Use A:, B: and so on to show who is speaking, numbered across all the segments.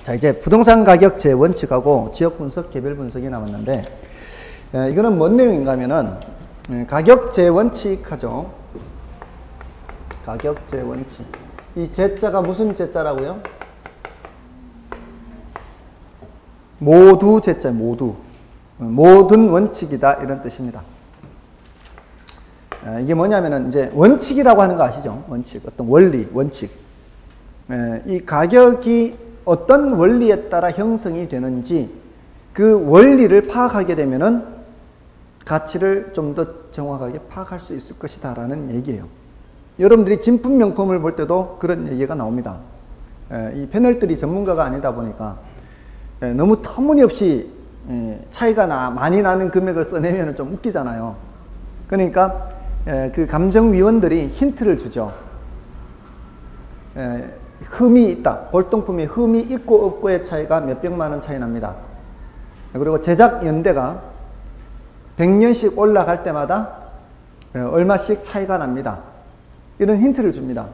A: 자, 이제 부동산 가격 재원칙하고 지역 분석, 개별 분석이 남았는데, 이거는 뭔 내용인가 하면은, 가격 재원칙하죠. 가격 재원칙. 이 제자가 무슨 제자라고요? 모두 제자, 모두. 모든 원칙이다. 이런 뜻입니다. 이게 뭐냐면은, 이제 원칙이라고 하는 거 아시죠? 원칙. 어떤 원리, 원칙. 이 가격이 어떤 원리에 따라 형성이 되는지 그 원리를 파악하게 되면은 가치를 좀 더 정확하게 파악할 수 있을 것이다 라는 얘기예요. 여러분들이 진품 명품을 볼 때도 그런 얘기가 나옵니다. 이 패널들이 전문가가 아니다 보니까 너무 터무니없이 차이가 많이 나는 금액을 써내면 좀 웃기잖아요. 그러니까 그 감정위원들이 힌트를 주죠. 흠이 있다. 골동품이 흠이 있고 없고의 차이가 몇백만 원 차이 납니다. 그리고 제작 연대가 100년씩 올라갈 때마다 얼마씩 차이가 납니다. 이런 힌트를 줍니다.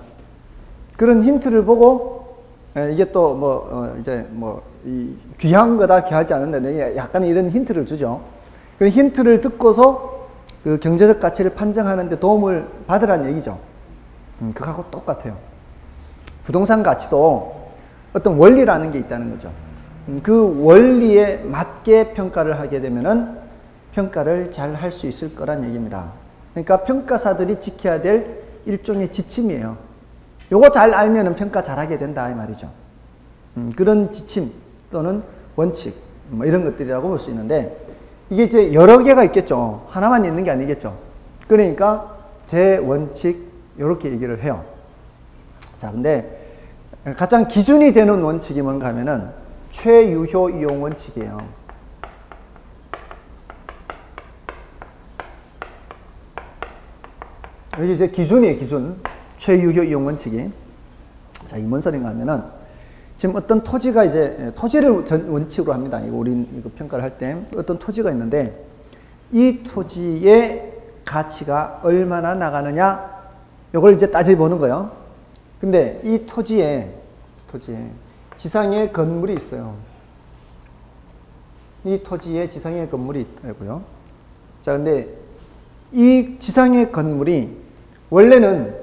A: 그런 힌트를 보고 이게 또 이 귀한 거다 귀하지 않은데 약간 이런 힌트를 주죠. 그 힌트를 듣고서 그 경제적 가치를 판정하는 데 도움을 받으라는 얘기죠. 그거하고 똑같아요. 부동산 가치도 어떤 원리라는 게 있다는 거죠. 그 원리에 맞게 평가를 하게 되면은 평가를 잘 할 수 있을 거란 얘기입니다. 그러니까 평가사들이 지켜야 될 일종의 지침이에요. 요거 잘 알면은 평가 잘하게 된다 이 말이죠. 그런 지침 또는 원칙 뭐 이런 것들이라고 볼 수 있는데 이게 이제 여러 개가 있겠죠. 하나만 있는 게 아니겠죠. 그러니까 제 원칙 이렇게 얘기를 해요. 자, 근데 가장 기준이 되는 원칙이 뭔가 하면은 최유효 이용 원칙이에요. 여기 이제 기준이에요, 기준. 최유효 이용 원칙이. 자, 이 뭔 소린가 하면은 지금 어떤 토지가 이제 토지를 원칙으로 합니다. 이거 우리 이거 평가를 할 때 어떤 토지가 있는데 이 토지의 가치가 얼마나 나가느냐 이걸 이제 따져보는 거예요. 근데 이 토지에 지상에 건물이 있어요. 이 토지에 지상에 건물이 있다고요. 자, 근데 이 지상의 건물이 원래는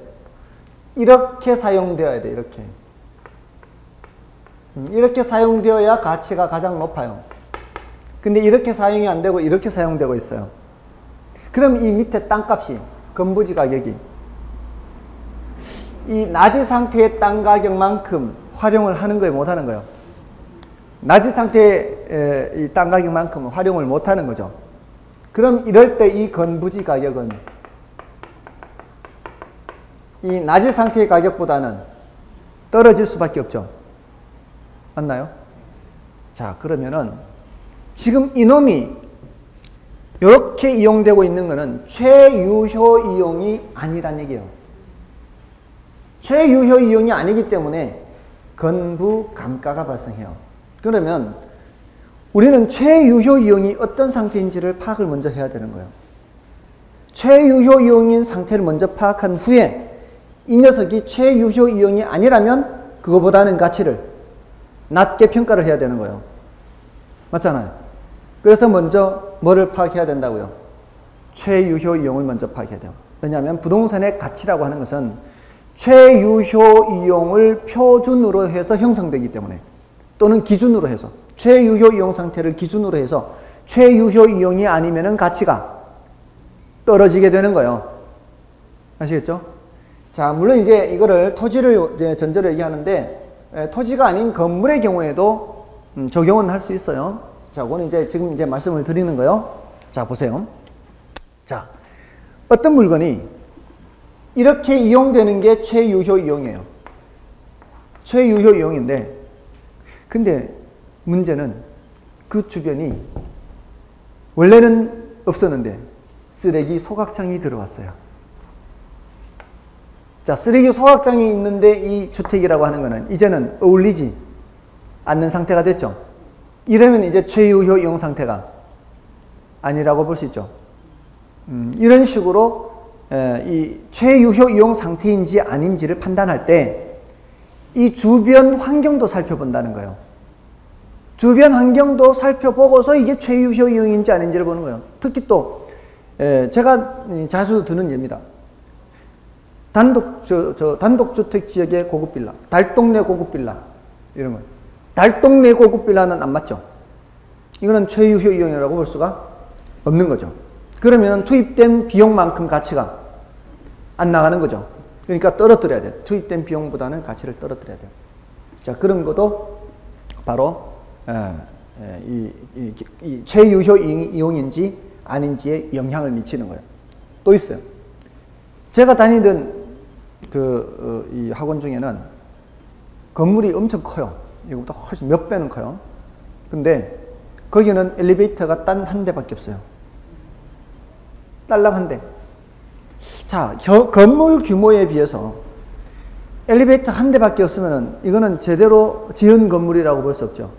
A: 이렇게 사용되어야 돼. 이렇게 사용되어야 가치가 가장 높아요. 근데 이렇게 사용이 안 되고 이렇게 사용되고 있어요. 그럼 이 밑에 땅값이 건부지 가격이 이 낮은 상태의 땅 가격만큼 활용을 하는 거예요, 못 하는 거예요? 낮은 상태의 이 땅 가격만큼은 활용을 못 하는 거죠. 그럼 이럴 때 이 건부지 가격은 이 낮은 상태의 가격보다는 떨어질 수밖에 없죠. 맞나요? 자, 그러면은 지금 이놈이 이렇게 이용되고 있는 거는 최유효 이용이 아니란 얘기예요. 최유효 이용이 아니기 때문에 건부 감가가 발생해요. 그러면 우리는 최유효 이용이 어떤 상태인지를 파악을 먼저 해야 되는 거예요. 최유효 이용인 상태를 먼저 파악한 후에 이 녀석이 최유효 이용이 아니라면 그거보다는 가치를 낮게 평가를 해야 되는 거예요. 맞잖아요. 그래서 먼저 뭐를 파악해야 된다고요? 최유효 이용을 먼저 파악해야 돼요. 왜냐하면 부동산의 가치라고 하는 것은 최유효 이용을 표준으로 해서 형성되기 때문에 또는 기준으로 해서 최유효 이용 상태를 기준으로 해서 최유효 이용이 아니면은 가치가 떨어지게 되는 거예요. 아시겠죠? 자, 물론 이제 이거를 토지를 이제 전제로 얘기하는데 토지가 아닌 건물의 경우에도 적용은 할 수 있어요. 자, 그건 이제 지금 이제 말씀을 드리는 거예요. 자, 보세요. 자, 어떤 물건이 이렇게 이용되는 게 최유효 이용이에요. 최유효 이용인데, 근데 문제는 그 주변이 원래는 없었는데 쓰레기 소각장이 들어왔어요. 자, 쓰레기 소각장이 있는데 이 주택이라고 하는 거는 이제는 어울리지 않는 상태가 됐죠. 이러면 이제 최유효 이용 상태가 아니라고 볼 수 있죠. 이런 식으로 이 최유효 이용 상태인지 아닌지를 판단할 때 이 주변 환경도 살펴본다는 거예요. 주변 환경도 살펴보고서 이게 최유효 이용인지 아닌지를 보는 거예요. 특히 또 제가 자주 드는 예입니다. 단독주택 지역의 고급 빌라, 달동네 고급 빌라 이런 거. 달동네 고급 빌라는 안 맞죠. 이거는 최유효 이용이라고 볼 수가 없는 거죠. 그러면 투입된 비용만큼 가치가 안 나가는 거죠. 그러니까 떨어뜨려야 돼요. 투입된 비용보다는 가치를 떨어뜨려야 돼요. 자, 그런 것도 바로 이 최유효 이용인지 아닌지에 영향을 미치는 거예요. 또 있어요. 제가 다니던 이 학원 중에는 건물이 엄청 커요. 이거보다 훨씬 몇 배는 커요. 근데 거기는 엘리베이터가 단 한 대밖에 없어요. 딸랑 한 대. 자, 건물 규모에 비해서 엘리베이터 한 대밖에 없으면 이거는 제대로 지은 건물이라고 볼 수 없죠.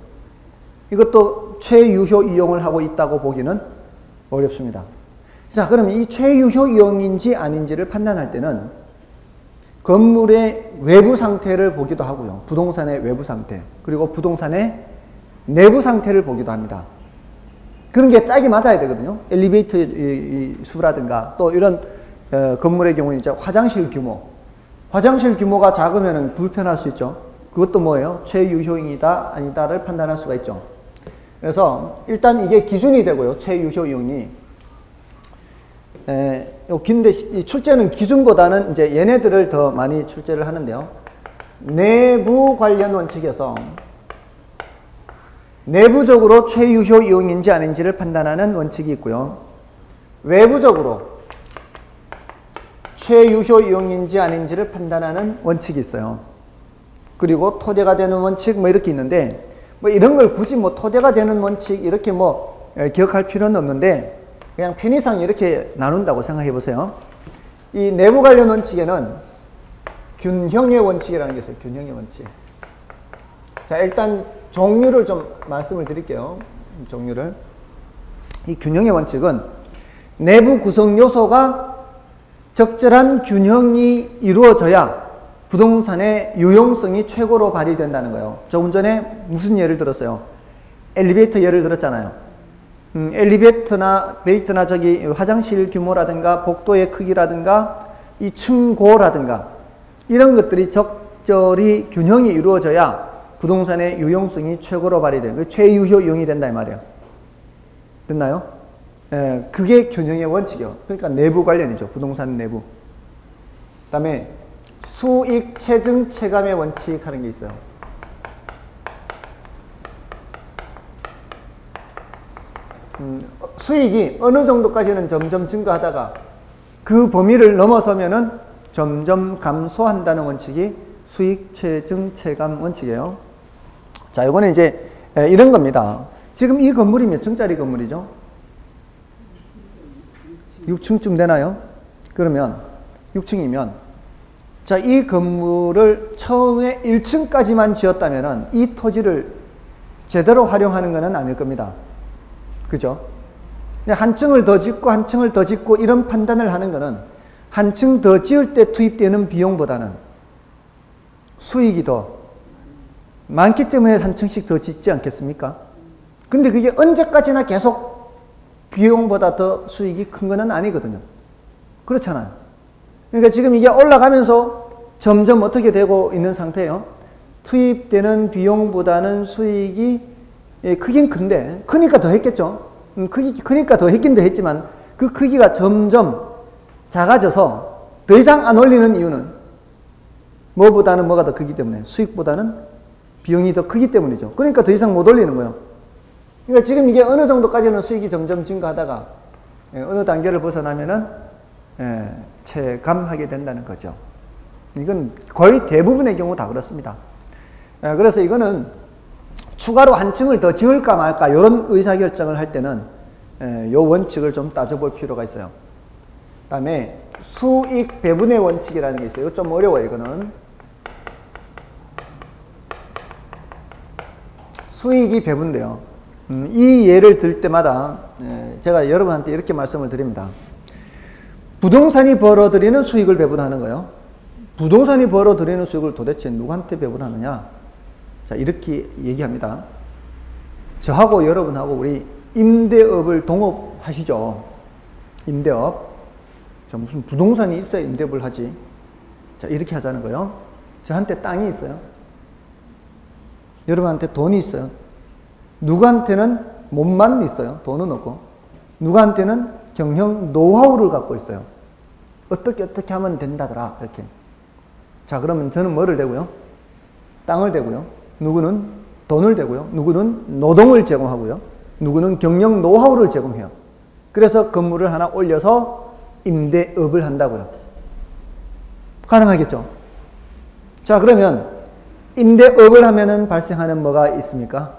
A: 이것도 최유효 이용을 하고 있다고 보기는 어렵습니다. 자, 그러면 이 최유효 이용인지 아닌지를 판단할 때는 건물의 외부 상태를 보기도 하고요. 부동산의 외부 상태, 그리고 부동산의 내부 상태를 보기도 합니다. 그런 게 짝이 맞아야 되거든요. 엘리베이터 수라든가 또 이런 건물의 경우는 이제 화장실 규모. 화장실 규모가 작으면 불편할 수 있죠. 그것도 뭐예요? 최유효이다 아니다를 판단할 수가 있죠. 그래서 일단 이게 기준이 되고요. 최유효 이용이. 근데 이 출제는 기준보다는 이제 얘네들을 더 많이 출제를 하는데요. 내부 관련 원칙에서 내부적으로 최유효 이용인지 아닌지를 판단하는 원칙이 있고요. 외부적으로 최유효 이용인지 아닌지를 판단하는 원칙이 있어요. 그리고 토대가 되는 원칙 뭐 이렇게 있는데 뭐 이런 걸 굳이 뭐 토대가 되는 원칙 이렇게 뭐 기억할 필요는 없는데 그냥 편의상 이렇게 나눈다고 생각해 보세요. 이 내부 관련 원칙에는 균형의 원칙이라는 게 있어요. 균형의 원칙. 자, 일단 종류를 좀 말씀을 드릴게요. 종류를. 이 균형의 원칙은 내부 구성 요소가 적절한 균형이 이루어져야 부동산의 유용성이 최고로 발휘된다는 거예요. 조금 전에 무슨 예를 들었어요? 엘리베이터 예를 들었잖아요. 엘리베이터나 저기 화장실 규모라든가 복도의 크기라든가 이 층고라든가 이런 것들이 적절히 균형이 이루어져야 부동산의 유용성이 최고로 발휘되는 최유효 이용이 된다 이 말이에요. 됐나요? 그게 균형의 원칙이요. 그러니까 내부 관련이죠. 부동산 내부. 그 다음에 수익 체증 체감의 원칙 하는 게 있어요. 수익이 어느 정도까지는 점점 증가하다가 그 범위를 넘어서면은 점점 감소한다는 원칙이 수익 체증 체감 원칙이에요. 자, 이거는 이제 이런 겁니다. 지금 이 건물이 몇 층짜리 건물이죠? 6층쯤 되나요? 그러면 6층이면 자, 이 건물을 처음에 1층까지만 지었다면은 이 토지를 제대로 활용하는 것은 아닐 겁니다. 그죠? 한 층을 더 짓고 한 층을 더 짓고 이런 판단을 하는 것은 한 층 더 지을 때 투입되는 비용보다는 수익이 더 많기 때문에 한 층씩 더 짓지 않겠습니까? 근데 그게 언제까지나 계속 비용보다 더 수익이 큰 건 아니거든요. 그렇잖아요. 그러니까 지금 이게 올라가면서 점점 어떻게 되고 있는 상태예요? 투입되는 비용보다는 수익이 크긴 큰데, 크니까 더 했겠죠? 크니까 더 했긴 더 했지만 그 크기가 점점 작아져서 더 이상 안 올리는 이유는 뭐보다는 뭐가 더 크기 때문에 수익보다는 비용이 더 크기 때문이죠. 그러니까 더 이상 못 올리는 거예요. 그러니까 지금 이게 어느 정도까지는 수익이 점점 증가하다가 어느 단계를 벗어나면은 체감하게 된다는 거죠. 이건 거의 대부분의 경우 다 그렇습니다. 그래서 이거는 추가로 한 층을 더 지을까 말까 이런 의사결정을 할 때는 이 원칙을 좀 따져볼 필요가 있어요. 그 다음에 수익 배분의 원칙이라는 게 있어요. 좀 어려워요. 이거는 수익이 배분돼요. 이 예를 들 때마다 제가 여러분한테 이렇게 말씀을 드립니다. 부동산이 벌어들이는 수익을 배분하는 거예요. 부동산이 벌어들이는 수익을 도대체 누구한테 배분하느냐? 자, 이렇게 얘기합니다. 저하고 여러분하고 우리 임대업을 동업하시죠. 임대업. 자, 무슨 부동산이 있어야 임대업을 하지. 자, 이렇게 하자는 거예요. 저한테 땅이 있어요. 여러분한테 돈이 있어요. 누구한테는 몸만 있어요. 돈은 없고. 누구한테는 경영 노하우를 갖고 있어요. 어떻게 하면 된다더라. 이렇게. 자, 그러면 저는 뭐를 대고요? 땅을 대고요. 누구는 돈을 대고요. 누구는 노동을 제공하고요. 누구는 경영 노하우를 제공해요. 그래서 건물을 하나 올려서 임대업을 한다고요. 가능하겠죠? 자, 그러면 임대업을 하면은 발생하는 뭐가 있습니까?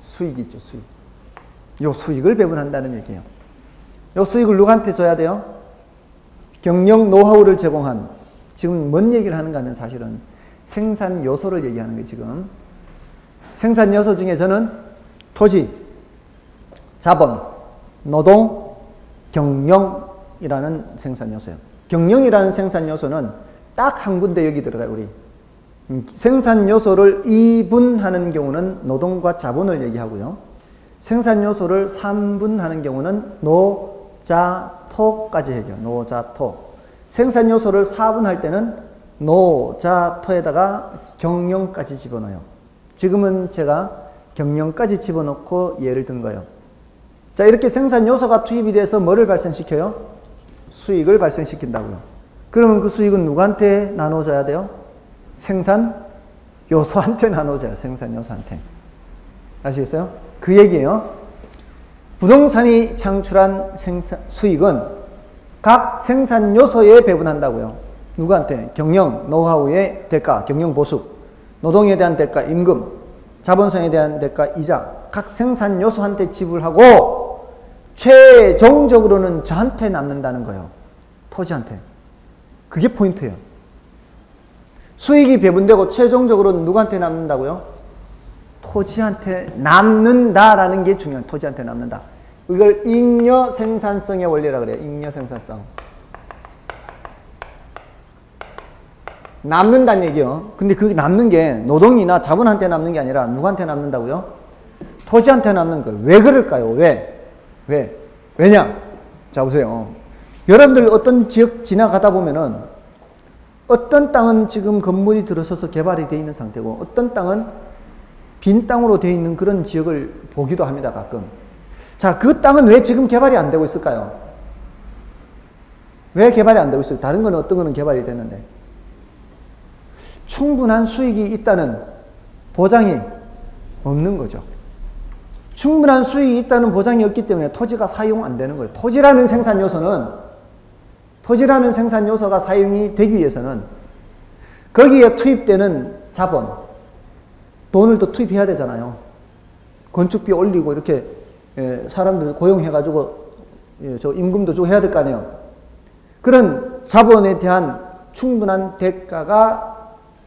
A: 수익이 있죠, 수익. 요 수익을 배분한다는 얘기예요. 요 수익을 누구한테 줘야 돼요? 경영 노하우를 제공한, 지금 뭔 얘기를 하는가 하면 사실은 생산 요소를 얘기하는 거예요, 지금. 생산 요소 중에 저는 토지, 자본, 노동, 경영이라는 생산 요소예요. 경영이라는 생산 요소는 딱 한 군데 여기 들어가요, 우리. 생산 요소를 2분하는 경우는 노동과 자본을 얘기하고요. 생산 요소를 3분하는 경우는 노, 자, 토까지 얘기해요. 노, 자, 토. 생산 요소를 4분할 때는 노, 자, 토에다가 경영까지 집어넣어요. 지금은 제가 경영까지 집어넣고 예를 든 거예요. 자, 이렇게 생산 요소가 투입이 돼서 뭐를 발생시켜요? 수익을 발생시킨다고요. 그러면 그 수익은 누구한테 나눠줘야 돼요? 생산 요소한테 나눠줘요. 생산 요소한테. 아시겠어요? 그 얘기예요. 부동산이 창출한 수익은 각 생산 요소에 배분한다고요. 누구한테? 경영, 노하우의 대가, 경영 보수, 노동에 대한 대가, 임금, 자본성에 대한 대가, 이자, 각 생산 요소한테 지불하고 최종적으로는 저한테 남는다는 거예요. 토지한테. 그게 포인트예요. 수익이 배분되고 최종적으로 누구한테 남는다고요? 토지한테 남는다라는 게 중요해요. 토지한테 남는다. 이걸 잉여 생산성의 원리라 그래요. 잉여 생산성. 남는다는 얘기요. 근데 그 남는 게 노동이나 자본한테 남는 게 아니라 누구한테 남는다고요? 토지한테 남는 거예요. 왜 그럴까요? 왜? 왜냐? 자, 보세요. 여러분들 어떤 지역 지나가다 보면은 어떤 땅은 지금 건물이 들어서서 개발이 되어 있는 상태고 어떤 땅은 빈 땅으로 되어 있는 그런 지역을 보기도 합니다, 가끔. 자, 그 땅은 왜 지금 개발이 안 되고 있을까요? 왜 개발이 안 되고 있을까요? 다른 거는 어떤 거는 개발이 됐는데. 충분한 수익이 있다는 보장이 없는 거죠. 충분한 수익이 있다는 보장이 없기 때문에 토지가 사용 안 되는 거예요. 토지라는 생산 요소가 사용이 되기 위해서는 거기에 투입되는 자본, 돈을 또 투입해야 되잖아요. 건축비 올리고 이렇게 사람들 고용해가지고 저 임금도 주고 해야 될 거 아니에요. 그런 자본에 대한 충분한 대가가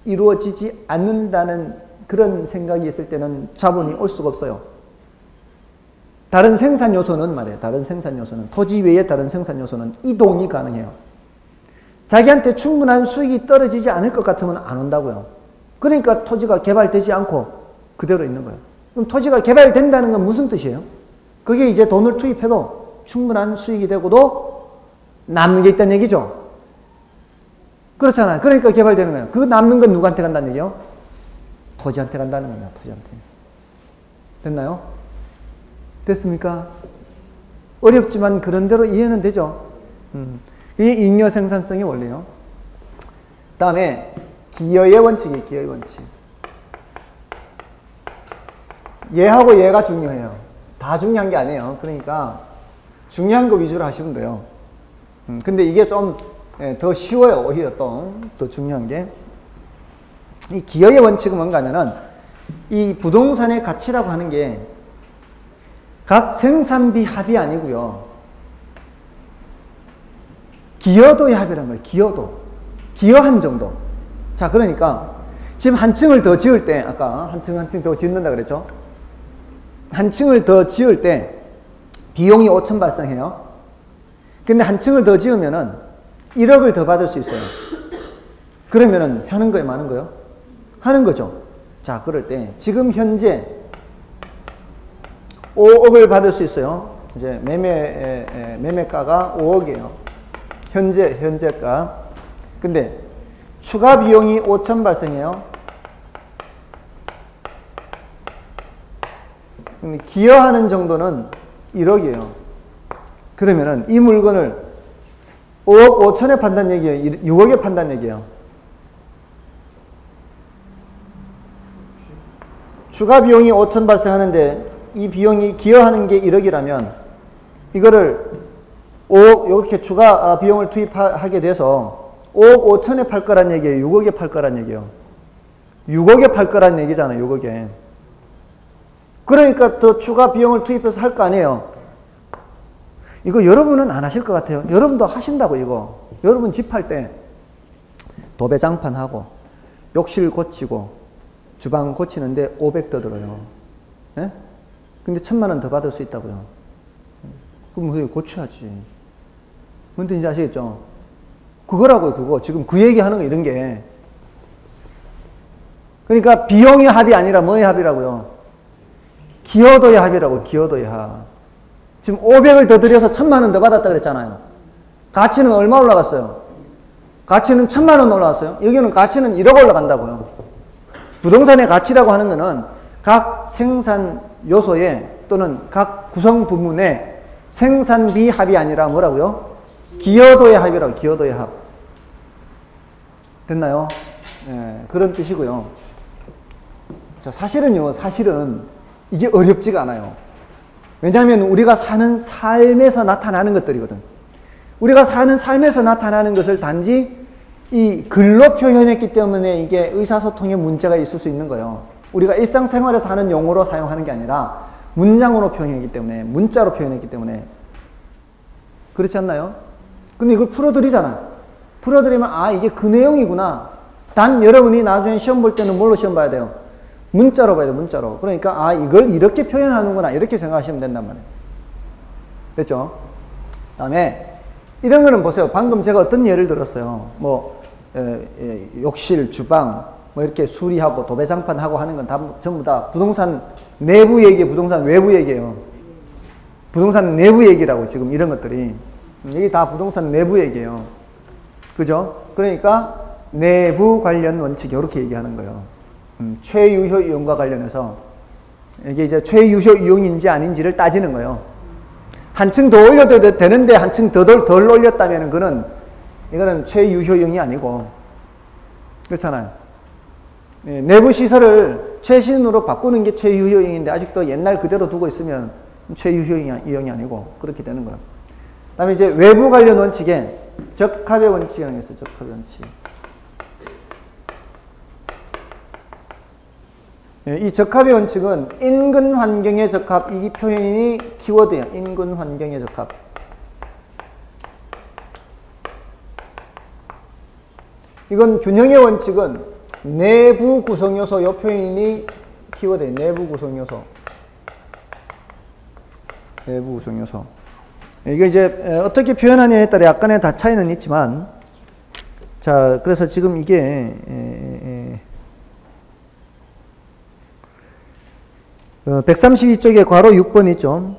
A: 이루어지지 않는다는 그런 생각이 있을 때는 자본이 올 수가 없어요. 다른 생산 요소는 말이에요. 다른 생산 요소는, 토지 외에 다른 생산 요소는 이동이 가능해요. 자기한테 충분한 수익이 떨어지지 않을 것 같으면 안 온다고요. 그러니까 토지가 개발되지 않고 그대로 있는 거예요. 그럼 토지가 개발된다는 건 무슨 뜻이에요? 그게 이제 돈을 투입해도 충분한 수익이 되고도 남는 게 있다는 얘기죠. 그렇잖아요. 그러니까 개발되는 거예요. 그 남는 건 누구한테 간다는 얘기요? 토지한테 간다는 겁니다. 토지한테. 됐나요? 됐습니까? 어렵지만 그런대로 이해는 되죠. 이게 잉여 생산성의 원리예요. 그 다음에 기여의 원칙이에요. 기여의 원칙. 얘하고 얘가 중요해요. 다 중요한 게 아니에요. 그러니까 중요한 거 위주로 하시면 돼요. 근데 이게 좀 더 쉬워요. 오히려 또 더 중요한 게 이 기여의 원칙은 뭔가 하면은 이 부동산의 가치라고 하는 게 각 생산비 합이 아니고요. 기여도의 합이라는 거예요. 기여도. 기여한 정도. 자, 그러니까 지금 한 층을 더 지을 때, 아까 한 층 더 짓는다 그랬죠? 한 층을 더 지을 때 비용이 5천 발생해요. 근데 한 층을 더 지으면은 1억을 더 받을 수 있어요. 그러면은 하는 거예요, 마는 거예요? 하는 거죠. 자, 그럴 때 지금 현재 5억을 받을 수 있어요. 이제 매매가가 5억이에요. 현재가. 근데 추가 비용이 5천 발생해요. 근데 기여하는 정도는 1억이에요. 그러면은 이 물건을 5억 5천에 판다는 얘기예요? 6억에 판다는 얘기예요? 추가 비용이 5천 발생하는데 이 비용이 기여하는 게 1억이라면 이거를 5억 이렇게 추가 비용을 투입하게 돼서 5억 5천에 팔 거란 얘기예요? 6억에 팔 거란 얘기예요? 6억에 팔 거란 얘기잖아요. 6억에. 그러니까 더 추가 비용을 투입해서 할 거 아니에요. 이거 여러분은 안 하실 것 같아요. 여러분도 하신다고 이거. 여러분 집 할 때 도배장판하고 욕실 고치고 주방 고치는데 500 더 들어요. 네? 근데 1000만 원 더 받을 수 있다고요. 그럼 그거 고쳐야지. 뭔 뜻인지 아시겠죠? 그거라고요, 그거. 지금 그 얘기 하는 거 이런 게. 그러니까 비용의 합이 아니라 뭐의 합이라고요? 기여도의 합이라고, 기여도의 합. 지금 500을 더 들여서 1000만 원 더 받았다 그랬잖아요. 가치는 얼마 올라갔어요? 가치는 1000만 원 올라갔어요. 여기는 가치는 1억 올라간다고요. 부동산의 가치라고 하는 거는 각 생산 요소에 또는 각 구성 부문의 생산비 합이 아니라 뭐라고요? 기여도의 합이라고, 기여도의 합. 됐나요? 네, 그런 뜻이고요. 자, 사실은 이게 어렵지가 않아요. 왜냐하면 우리가 사는 삶에서 나타나는 것들이거든. 우리가 사는 삶에서 나타나는 것을 단지 이 글로 표현했기 때문에 이게 의사소통에 문제가 있을 수 있는 거예요. 우리가 일상생활에서 하는 용어로 사용하는 게 아니라 문장으로 표현했기 때문에, 문자로 표현했기 때문에. 그렇지 않나요? 근데 이걸 풀어드리잖아. 풀어드리면 아, 이게 그 내용이구나. 단 여러분이 나중에 시험 볼 때는 뭘로 시험 봐야 돼요? 문자로 봐야 돼요. 문자로. 그러니까 아, 이걸 이렇게 표현하는구나. 이렇게 생각하시면 된단 말이에요. 됐죠? 다음에 이런 거는 보세요. 방금 제가 어떤 예를 들었어요. 뭐 욕실, 주방 뭐 이렇게 수리하고 도배장판하고 하는 건 다 전부 다 부동산 내부 얘기예요. 부동산 외부 얘기예요. 부동산 내부 얘기라고 지금 이런 것들이. 이게 다 부동산 내부 얘기예요. 그죠? 그러니까 내부 관련 원칙 이렇게 얘기하는 거예요. 최유효 이용과 관련해서 이게 이제 최유효 이용인지 아닌지를 따지는 거예요. 한층 더 올려도 되는데 한층 덜 올렸다면 이거는 최유효 이용이 아니고 그렇잖아요. 네, 내부 시설을 최신으로 바꾸는 게 최유효 이용인데 아직도 옛날 그대로 두고 있으면 최유효 이용이 아니고 그렇게 되는 거예요. 그 다음에 이제 외부 관련 원칙에 적합의 원칙이라는 게 있어요. 적합의 원칙. 이 적합의 원칙은 인근 환경의 적합, 이 표현이 키워드예요. 인근 환경의 적합. 이건 균형의 원칙은 내부 구성요소, 이 표현이 키워드예요. 내부 구성요소. 내부 구성요소. 이게 이제 어떻게 표현하냐에 따라 약간의 다 차이는 있지만, 자, 그래서 지금 이게 132쪽에 괄호 6번 있죠.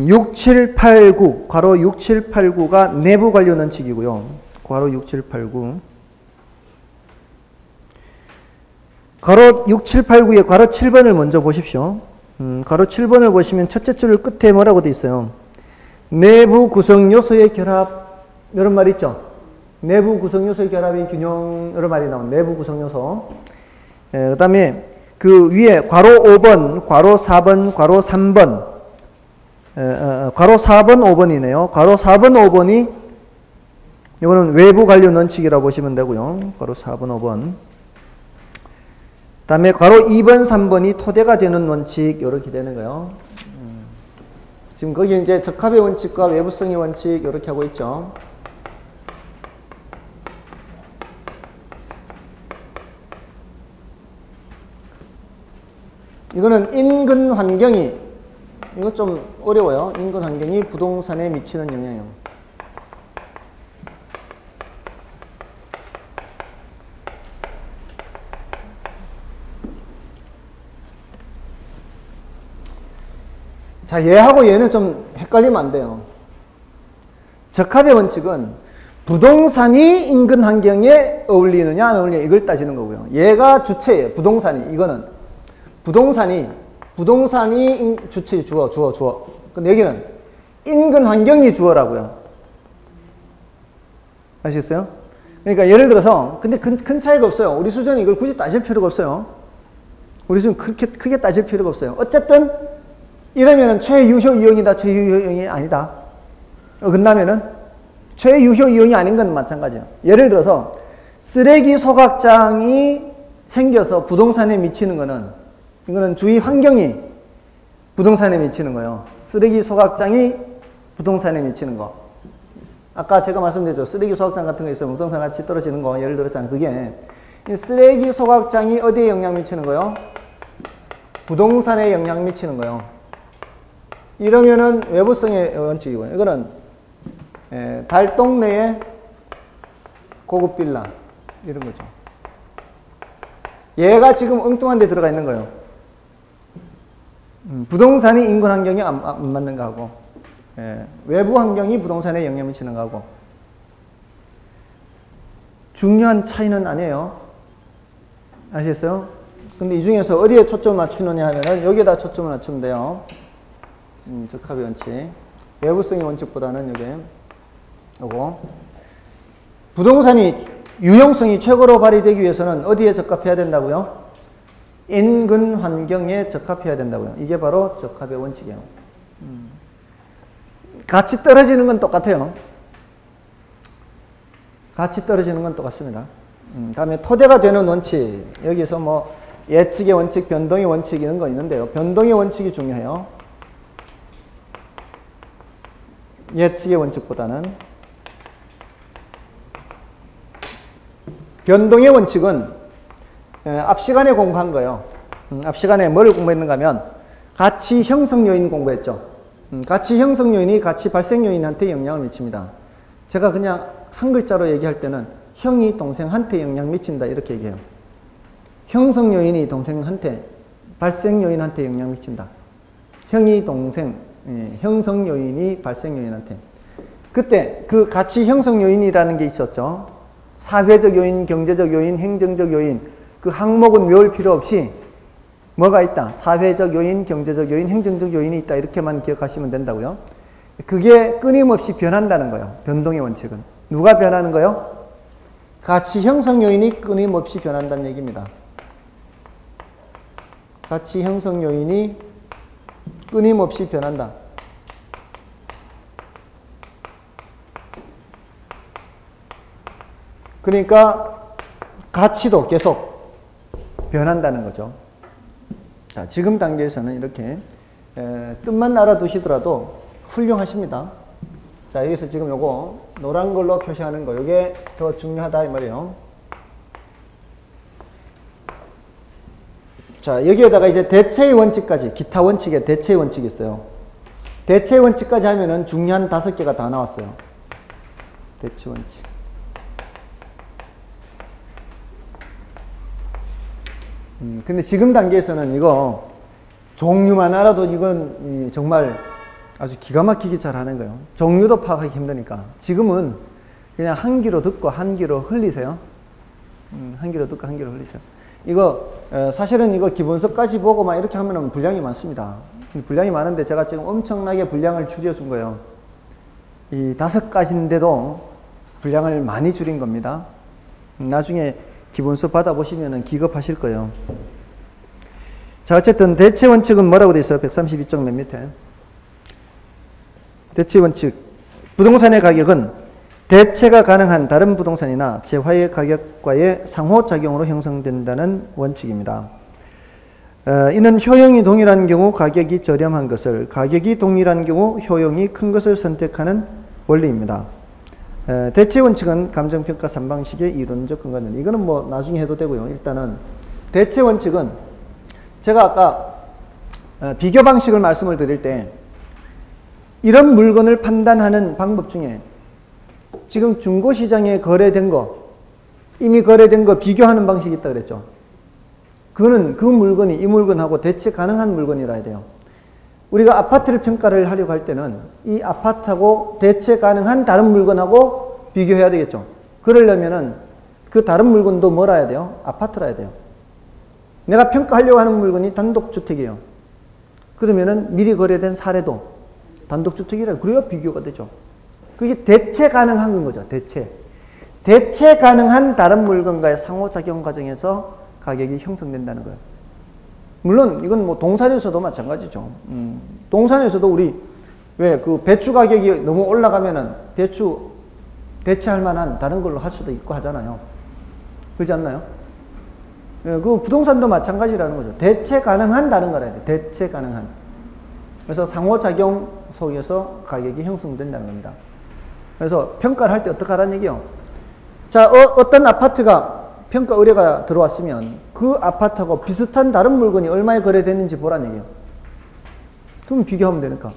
A: 6, 7, 8, 9, 괄호 6, 7, 8, 9가 내부 관련 원칙이고요. 괄호 6, 7, 8, 9. 괄호 6, 7, 8, 9의 괄호 7번을 먼저 보십시오. 괄호 7번을 보시면 첫째 줄 끝에 뭐라고 돼 있어요? 내부 구성 요소의 결합, 이런 말 있죠? 내부 구성 요소의 결합이 균형, 이런 말이 나온 내부 구성 요소. 그 다음에 그 위에 괄호 5번, 괄호 4번, 괄호 3번, 괄호 4번, 5번이네요. 괄호 4번, 5번이 이거는 외부 관련 원칙이라고 보시면 되고요. 괄호 4번, 5번. 그 다음에 괄호 2번, 3번이 토대가 되는 원칙, 이렇게 되는 거예요. 지금 거기 이제 적합의 원칙과 외부성의 원칙, 이렇게 하고 있죠. 이거는 인근 환경이, 이거 좀 어려워요. 인근 환경이 부동산에 미치는 영향이요. 자, 얘하고 얘는 좀 헷갈리면 안 돼요. 적합의 원칙은 부동산이 인근 환경에 어울리느냐 안 어울리느냐 이걸 따지는 거고요. 얘가 주체예요. 부동산이. 이거는 부동산이 주체 주어. 근데 여기는 인근 환경이 주어라고요. 아시겠어요? 그러니까 예를 들어서 근데 큰 차이가 없어요. 우리 수준은 이걸 굳이 따질 필요가 없어요. 우리 수준은 크게 따질 필요가 없어요. 어쨌든 이러면은 최유효 이용이다, 최유효 이용이 아니다. 끝나면은 최유효 이용이 아닌 건 마찬가지예요. 예를 들어서 쓰레기 소각장이 생겨서 부동산에 미치는 거는 이거는 주위 환경이 부동산에 미치는 거예요. 쓰레기 소각장이 부동산에 미치는 거. 아까 제가 말씀드렸죠. 쓰레기 소각장 같은 거 있으면 부동산 같이 떨어지는 거 예를 들었잖아요. 그게 이 쓰레기 소각장이 어디에 영향 미치는 거예요? 부동산에 영향 미치는 거예요. 이러면은 외부성의 원칙이고요. 이거는 달동 내에 고급 빌라 이런 거죠. 얘가 지금 엉뚱한 데 들어가 있는 거예요. 부동산이 인근 환경에 안 맞는 거하고 외부 환경이 부동산에 영향을 미치는 거하고 중요한 차이는 아니에요. 아시겠어요? 근데 이 중에서 어디에 초점을 맞추느냐 하면은 여기에다 초점을 맞추면 돼요. 적합의 원칙. 외부성의 원칙보다는 여기 요거. 부동산이 유용성이 최고로 발휘되기 위해서는 어디에 적합해야 된다고요? 인근 환경에 적합해야 된다고요. 이게 바로 적합의 원칙이에요. 같이 떨어지는 건 똑같아요. 같이 떨어지는 건 똑같습니다. 다음에 토대가 되는 원칙. 여기서 뭐 예측의 원칙, 변동의 원칙 이런 거 있는데요. 변동의 원칙이 중요해요. 예측의 원칙보다는. 변동의 원칙은 앞 시간에 공부한 거예요. 앞 시간에 뭐를 공부했는가 하면 가치 형성 요인 공부했죠. 가치 형성 요인이 가치 발생 요인한테 영향을 미칩니다. 제가 그냥 한 글자로 얘기할 때는 형이 동생한테 영향 미친다 이렇게 얘기해요. 형성 요인이 동생한테, 발생 요인한테 영향 미친다. 형이 동생, 형성 요인이 발생 요인한테. 그때 그 가치 형성 요인이라는 게 있었죠. 사회적 요인, 경제적 요인, 행정적 요인. 그 항목은 외울 필요 없이 뭐가 있다? 사회적 요인, 경제적 요인, 행정적 요인이 있다. 이렇게만 기억하시면 된다고요. 그게 끊임없이 변한다는 거예요. 변동의 원칙은. 누가 변하는 거예요? 가치 형성 요인이 끊임없이 변한다는 얘기입니다. 가치 형성 요인이 끊임없이 변한다. 그러니까 가치도 계속 변한다는 거죠. 자, 지금 단계에서는 이렇게 뜻만 알아두시더라도 훌륭하십니다. 자, 여기서 지금 요거 노란 걸로 표시하는 거, 요게 더 중요하다 이 말이에요. 자, 여기에다가 이제 대체의 원칙까지, 기타 원칙에 대체의 원칙이 있어요. 대체의 원칙까지 하면은 중요한 5개가 다 나왔어요. 대체 원칙. 근데 지금 단계에서는 이거 종류만 알아도 이건 정말 아주 기가 막히게 잘 하는 거예요. 종류도 파악하기 힘드니까. 지금은 그냥 한 귀로 듣고 한 귀로 흘리세요. 한 귀로 듣고 한 귀로 흘리세요. 이거 사실은 이거 기본서까지 보고 막 이렇게 하면은 분량이 많습니다. 분량이 많은데 제가 지금 엄청나게 분량을 줄여준 거예요. 이 5가지인데도 분량을 많이 줄인 겁니다. 나중에 기본서 받아보시면 기겁하실 거예요. 자, 어쨌든 대체 원칙은 뭐라고 되어 있어요? 132쪽 맨 밑에. 대체 원칙. 부동산의 가격은 대체가 가능한 다른 부동산이나 재화의 가격과의 상호작용으로 형성된다는 원칙입니다. 이는 효용이 동일한 경우 가격이 저렴한 것을, 가격이 동일한 경우 효용이 큰 것을 선택하는 원리입니다. 대체 원칙은 감정평가 3방식의 이론적 근거는, 이거는 뭐 나중에 해도 되고요. 일단은 대체 원칙은 제가 아까 비교 방식을 말씀을 드릴 때 이런 물건을 판단하는 방법 중에 지금 중고시장에 거래된 거, 이미 거래된 거 비교하는 방식이 있다 그랬죠. 그거는 그 물건이 이 물건하고 대체 가능한 물건이라 해야 돼요. 우리가 아파트를 평가를 하려고 할 때는 이 아파트하고 대체 가능한 다른 물건하고 비교해야 되겠죠. 그러려면은 그 다른 물건도 뭐라 해야 돼요? 아파트라 해야 돼요. 내가 평가하려고 하는 물건이 단독주택이에요. 그러면은 미리 거래된 사례도 단독주택이라 그래야 비교가 되죠. 그게 대체 가능한 거죠. 대체 가능한 다른 물건과의 상호작용 과정에서 가격이 형성된다는 거예요. 물론 이건 뭐 동산에서도 마찬가지죠. 동산에서도 우리 왜 그 배추 가격이 너무 올라가면은 배추 대체할 만한 다른 걸로 할 수도 있고 하잖아요. 그렇지 않나요? 예, 그 부동산도 마찬가지라는 거죠. 대체 가능한 다른 거라 해야 돼. 대체 가능한. 그래서 상호작용 속에서 가격이 형성된다는 겁니다. 그래서 평가를 할 때 어떻게 하라는 얘기요? 자, 어떤 아파트가 평가 의뢰가 들어왔으면 그 아파트하고 비슷한 다른 물건이 얼마에 거래됐는지 보라는 얘기예요. 그럼 비교하면 되니까.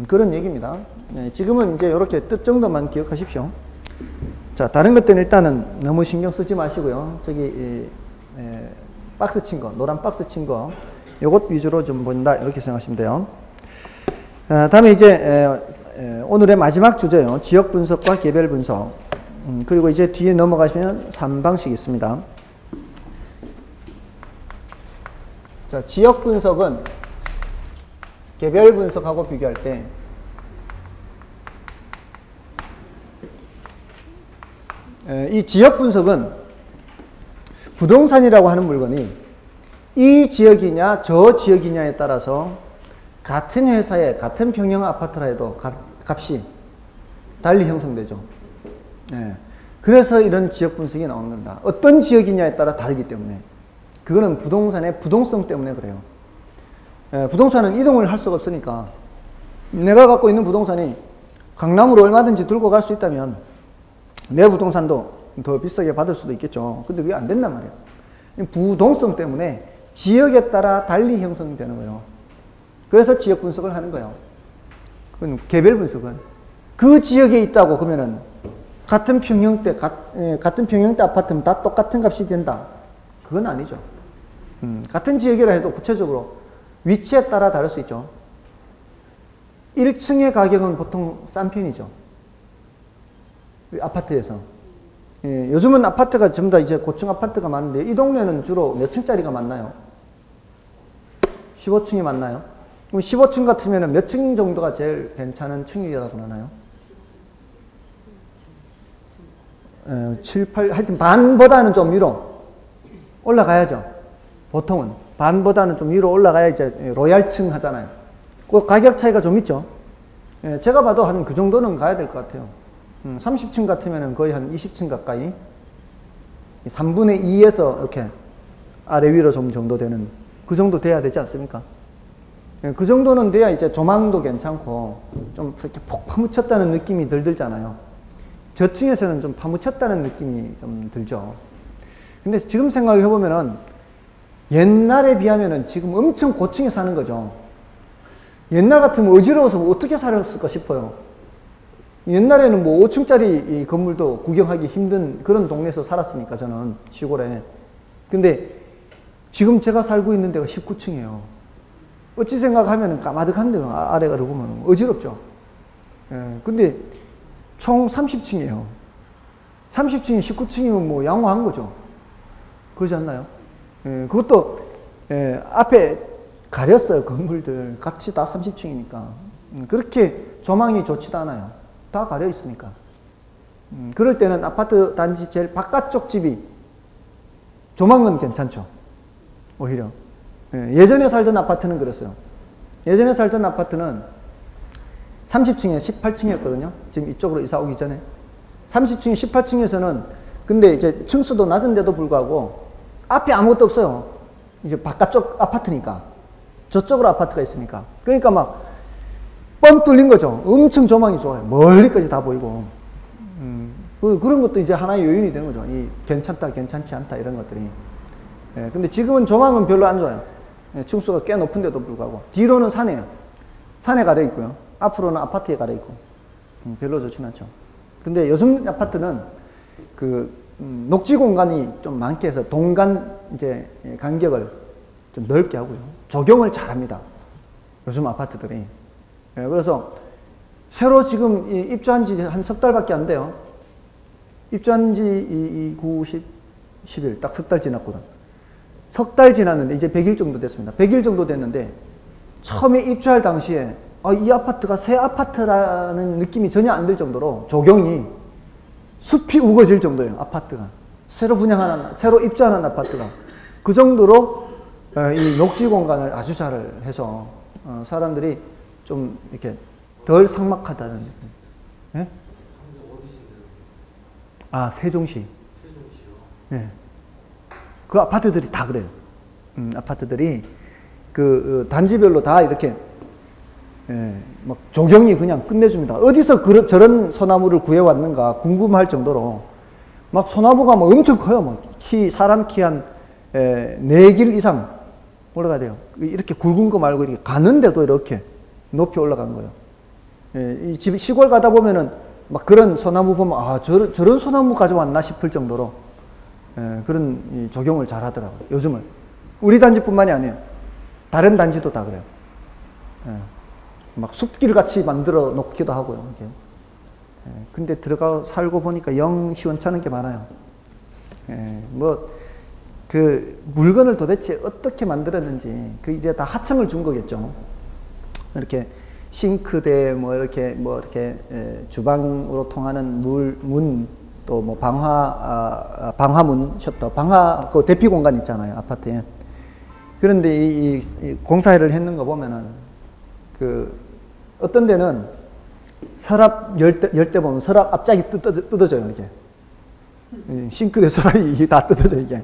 A: 그런 얘기입니다. 네, 지금은 이제 이렇게 뜻 정도만 기억하십시오. 자, 다른 것들은 일단은 너무 신경 쓰지 마시고요. 저기 박스 친 거, 노란 박스 친 거, 요것 위주로 좀 본다 이렇게 생각하시면 돼요. 다음에 이제 오늘의 마지막 주제요. 지역 분석과 개별 분석. 그리고 이제 뒤에 넘어가시면 3방식이 있습니다. 자, 지역 분석은 개별 분석하고 비교할 때 이 지역 분석은 부동산이라고 하는 물건이 이 지역이냐 저 지역이냐에 따라서 같은 회사에 같은 평형 아파트라 해도 값이 달리 형성되죠. 네. 그래서 이런 지역 분석이 나오는 겁니다. 어떤 지역이냐에 따라 다르기 때문에. 그거는 부동산의 부동성 때문에 그래요. 부동산은 이동을 할 수가 없으니까 내가 갖고 있는 부동산이 강남으로 얼마든지 들고 갈 수 있다면 내 부동산도 더 비싸게 받을 수도 있겠죠. 근데 그게 안 된단 말이에요. 부동성 때문에 지역에 따라 달리 형성이 되는 거예요. 그래서 지역 분석을 하는 거예요. 그건 개별 분석은 그 지역에 있다고 그러면은 같은 평형대 아파트면 다 똑같은 값이 된다. 그건 아니죠. 같은 지역이라 해도 구체적으로 위치에 따라 다를 수 있죠. 1층의 가격은 보통 싼 편이죠. 아파트에서. 예, 요즘은 아파트가 전부 다 이제 고층 아파트가 많은데 이 동네는 주로 몇 층짜리가 많나요? 15층이 많나요? 그럼 15층 같으면 몇 층 정도가 제일 괜찮은 층이라고 하나요? 7, 8, 하여튼 반보다는 좀 위로 올라가야죠. 보통은. 반보다는 좀 위로 올라가야 이제 로얄층 하잖아요. 그 가격 차이가 좀 있죠. 예, 제가 봐도 한 그 정도는 가야 될 것 같아요. 30층 같으면 거의 한 20층 가까이. 3분의 2에서 이렇게 아래 위로 좀 정도 되는 그 정도 돼야 되지 않습니까? 예, 그 정도는 돼야 이제 조망도 괜찮고 좀 이렇게 폭 파묻혔다는 느낌이 덜 들잖아요. 저층에서는 좀 파묻혔다는 느낌이 좀 들죠. 근데 지금 생각해 보면은 옛날에 비하면은 지금 엄청 고층에 사는 거죠. 옛날 같으면 어지러워서 어떻게 살았을까 싶어요. 옛날에는 뭐 5층짜리 건물도 구경하기 힘든 그런 동네에서 살았으니까 저는 시골에. 근데 지금 제가 살고 있는 데가 19층이에요. 어찌 생각하면 까마득한데 아래가 보면 어지럽죠. 예, 근데 총 30층이에요. 30층이 19층이면 뭐 양호한 거죠. 그러지 않나요? 예, 그것도 앞에 가렸어요. 건물들 같이 다 30층이니까 그렇게 조망이 좋지도 않아요. 다 가려 있으니까. 그럴 때는 아파트 단지 제일 바깥쪽 집이 조망은 괜찮죠. 오히려. 예전에 살던 아파트는 그랬어요. 예전에 살던 아파트는 30층에 18층이었거든요. 지금 이쪽으로 이사 오기 전에. 30층에 18층에서는 근데 이제 층수도 낮은데도 불구하고 앞에 아무것도 없어요. 이제 바깥쪽 아파트니까. 저쪽으로 아파트가 있으니까. 그러니까 막 뻥 뚫린 거죠. 엄청 조망이 좋아요. 멀리까지 다 보이고. 그런 것도 이제 하나의 요인이 되는 거죠. 이 괜찮다, 괜찮지 않다 이런 것들이. 예, 근데 지금은 조망은 별로 안 좋아요. 예, 층수가 꽤 높은데도 불구하고. 뒤로는 산이에요. 산에 가려 있고요. 앞으로는 아파트에 가려 있고. 별로 좋진 않죠. 근데 요즘 아파트는 그 녹지 공간이 좀 많게 해서 동간 이제 간격을 좀 넓게 하고요. 조경을 잘합니다. 요즘 아파트들이. 예, 그래서 새로 지금 입주한 지 한 석 달밖에 안 돼요. 입주한 지 10일, 딱 석 달 지났거든. 석 달 지났는데 이제 100일 정도 됐습니다. 100일 정도 됐는데 처음에 입주할 당시에 이 아파트가 새 아파트라는 느낌이 전혀 안 들 정도로 조경이 숲이 우거질 정도예요. 아파트가. 새로 분양하는, 새로 입주하는 아파트가. 그 정도로 이 녹지 공간을 아주 잘 해서 사람들이 좀 이렇게 덜 삭막하다는 느낌. 예? 세종시. 네. 그 아파트들이 다 그래요. 아파트들이 단지별로 다 이렇게 막 조경이 그냥 끝내줍니다. 어디서 저런 소나무를 구해왔는가 궁금할 정도로 막 소나무가 막 엄청 커요. 막 사람 키 한 4길 이상 올라가야 돼요. 이렇게 굵은 거 말고 이렇게 가는데도 이렇게 높이 올라간 거예요. 이 집 시골 가다 보면은 막 그런 소나무 보면 저런 소나무 가져왔나 싶을 정도로 그런 조경을 잘 하더라고요. 요즘은 우리 단지뿐만이 아니에요. 다른 단지도 다 그래요. 막 숲길 같이 만들어 놓기도 하고요. 이게. 근데 들어가 살고 보니까 영 시원찮은 게 많아요. 그 물건을 도대체 어떻게 만들었는지 이제 다 하청을 준 거겠죠. 이렇게 싱크대 이렇게 주방으로 통하는 문 또 뭐 방화문 셔터 그 대피 공간 있잖아요, 아파트에. 그런데 이 공사를 했는 거 보면은 어떤 데는 서랍 열 때 보면 서랍 앞짝이 뜯어져요, 이게. 싱크대 서랍이 다 뜯어져, 이게.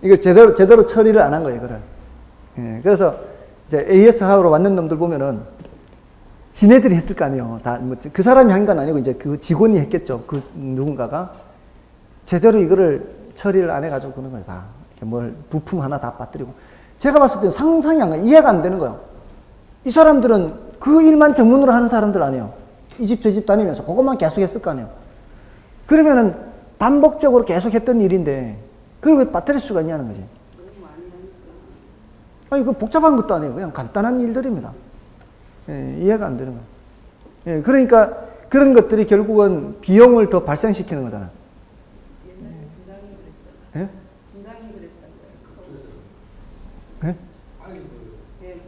A: 이걸 제대로 처리를 안 한 거예요, 이거를. 그래서 이제 AS 하우로 왔는 놈들 보면은 지네들이 했을 거 아니에요. 그 사람이 한 건 아니고 이제 그 직원이 했겠죠. 그 누군가가 제대로 이거를 처리를 안 해가지고 그런 거예요. 다 이렇게 부품 하나 다 빠뜨리고. 제가 봤을 때 상상이 안 가요. 이해가 안 되는 거예요. 이 사람들은 그 일만 전문으로 하는 사람들 아니에요. 이 집 저 집 다니면서 그것만 계속 했을 거 아니에요. 그러면은 반복적으로 계속 했던 일인데 그걸 왜 빠뜨릴 수가 있냐는 거지. 이거 복잡한 것도 아니에요. 그냥 간단한 일들입니다. 이해가 안 되는 거예요. 그러니까 그런 것들이 결국은 비용을 더 발생시키는 거잖아요.
B: 옛날에 분당이 그랬잖아요. 분당이 그랬다고요.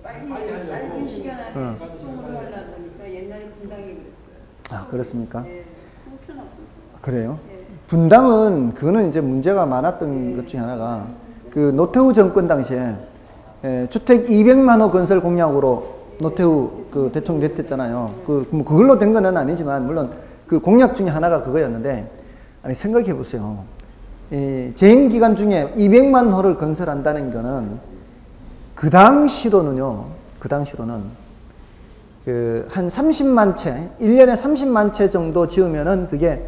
B: 빨리 짧은 시간 안에 숙성을 하려고 하니까 옛날에 분당이 그랬어요.
A: 그렇습니까?
B: 형편없었어요.
A: 그래요? 분당은 그거는 이제 문제가 많았던 것 중에 하나가 노태우 정권 당시에 주택 200만 호 건설 공약으로 노태우 대통령 됐잖아요. 그걸로 된 건 아니지만 물론 그 공약 중에 하나가 그거였는데 생각해 보세요. 재임 기간 중에 200만 호를 건설한다는 거는 그 당시로는 한 30만 채, 1년에 30만 채 정도 지으면은 그게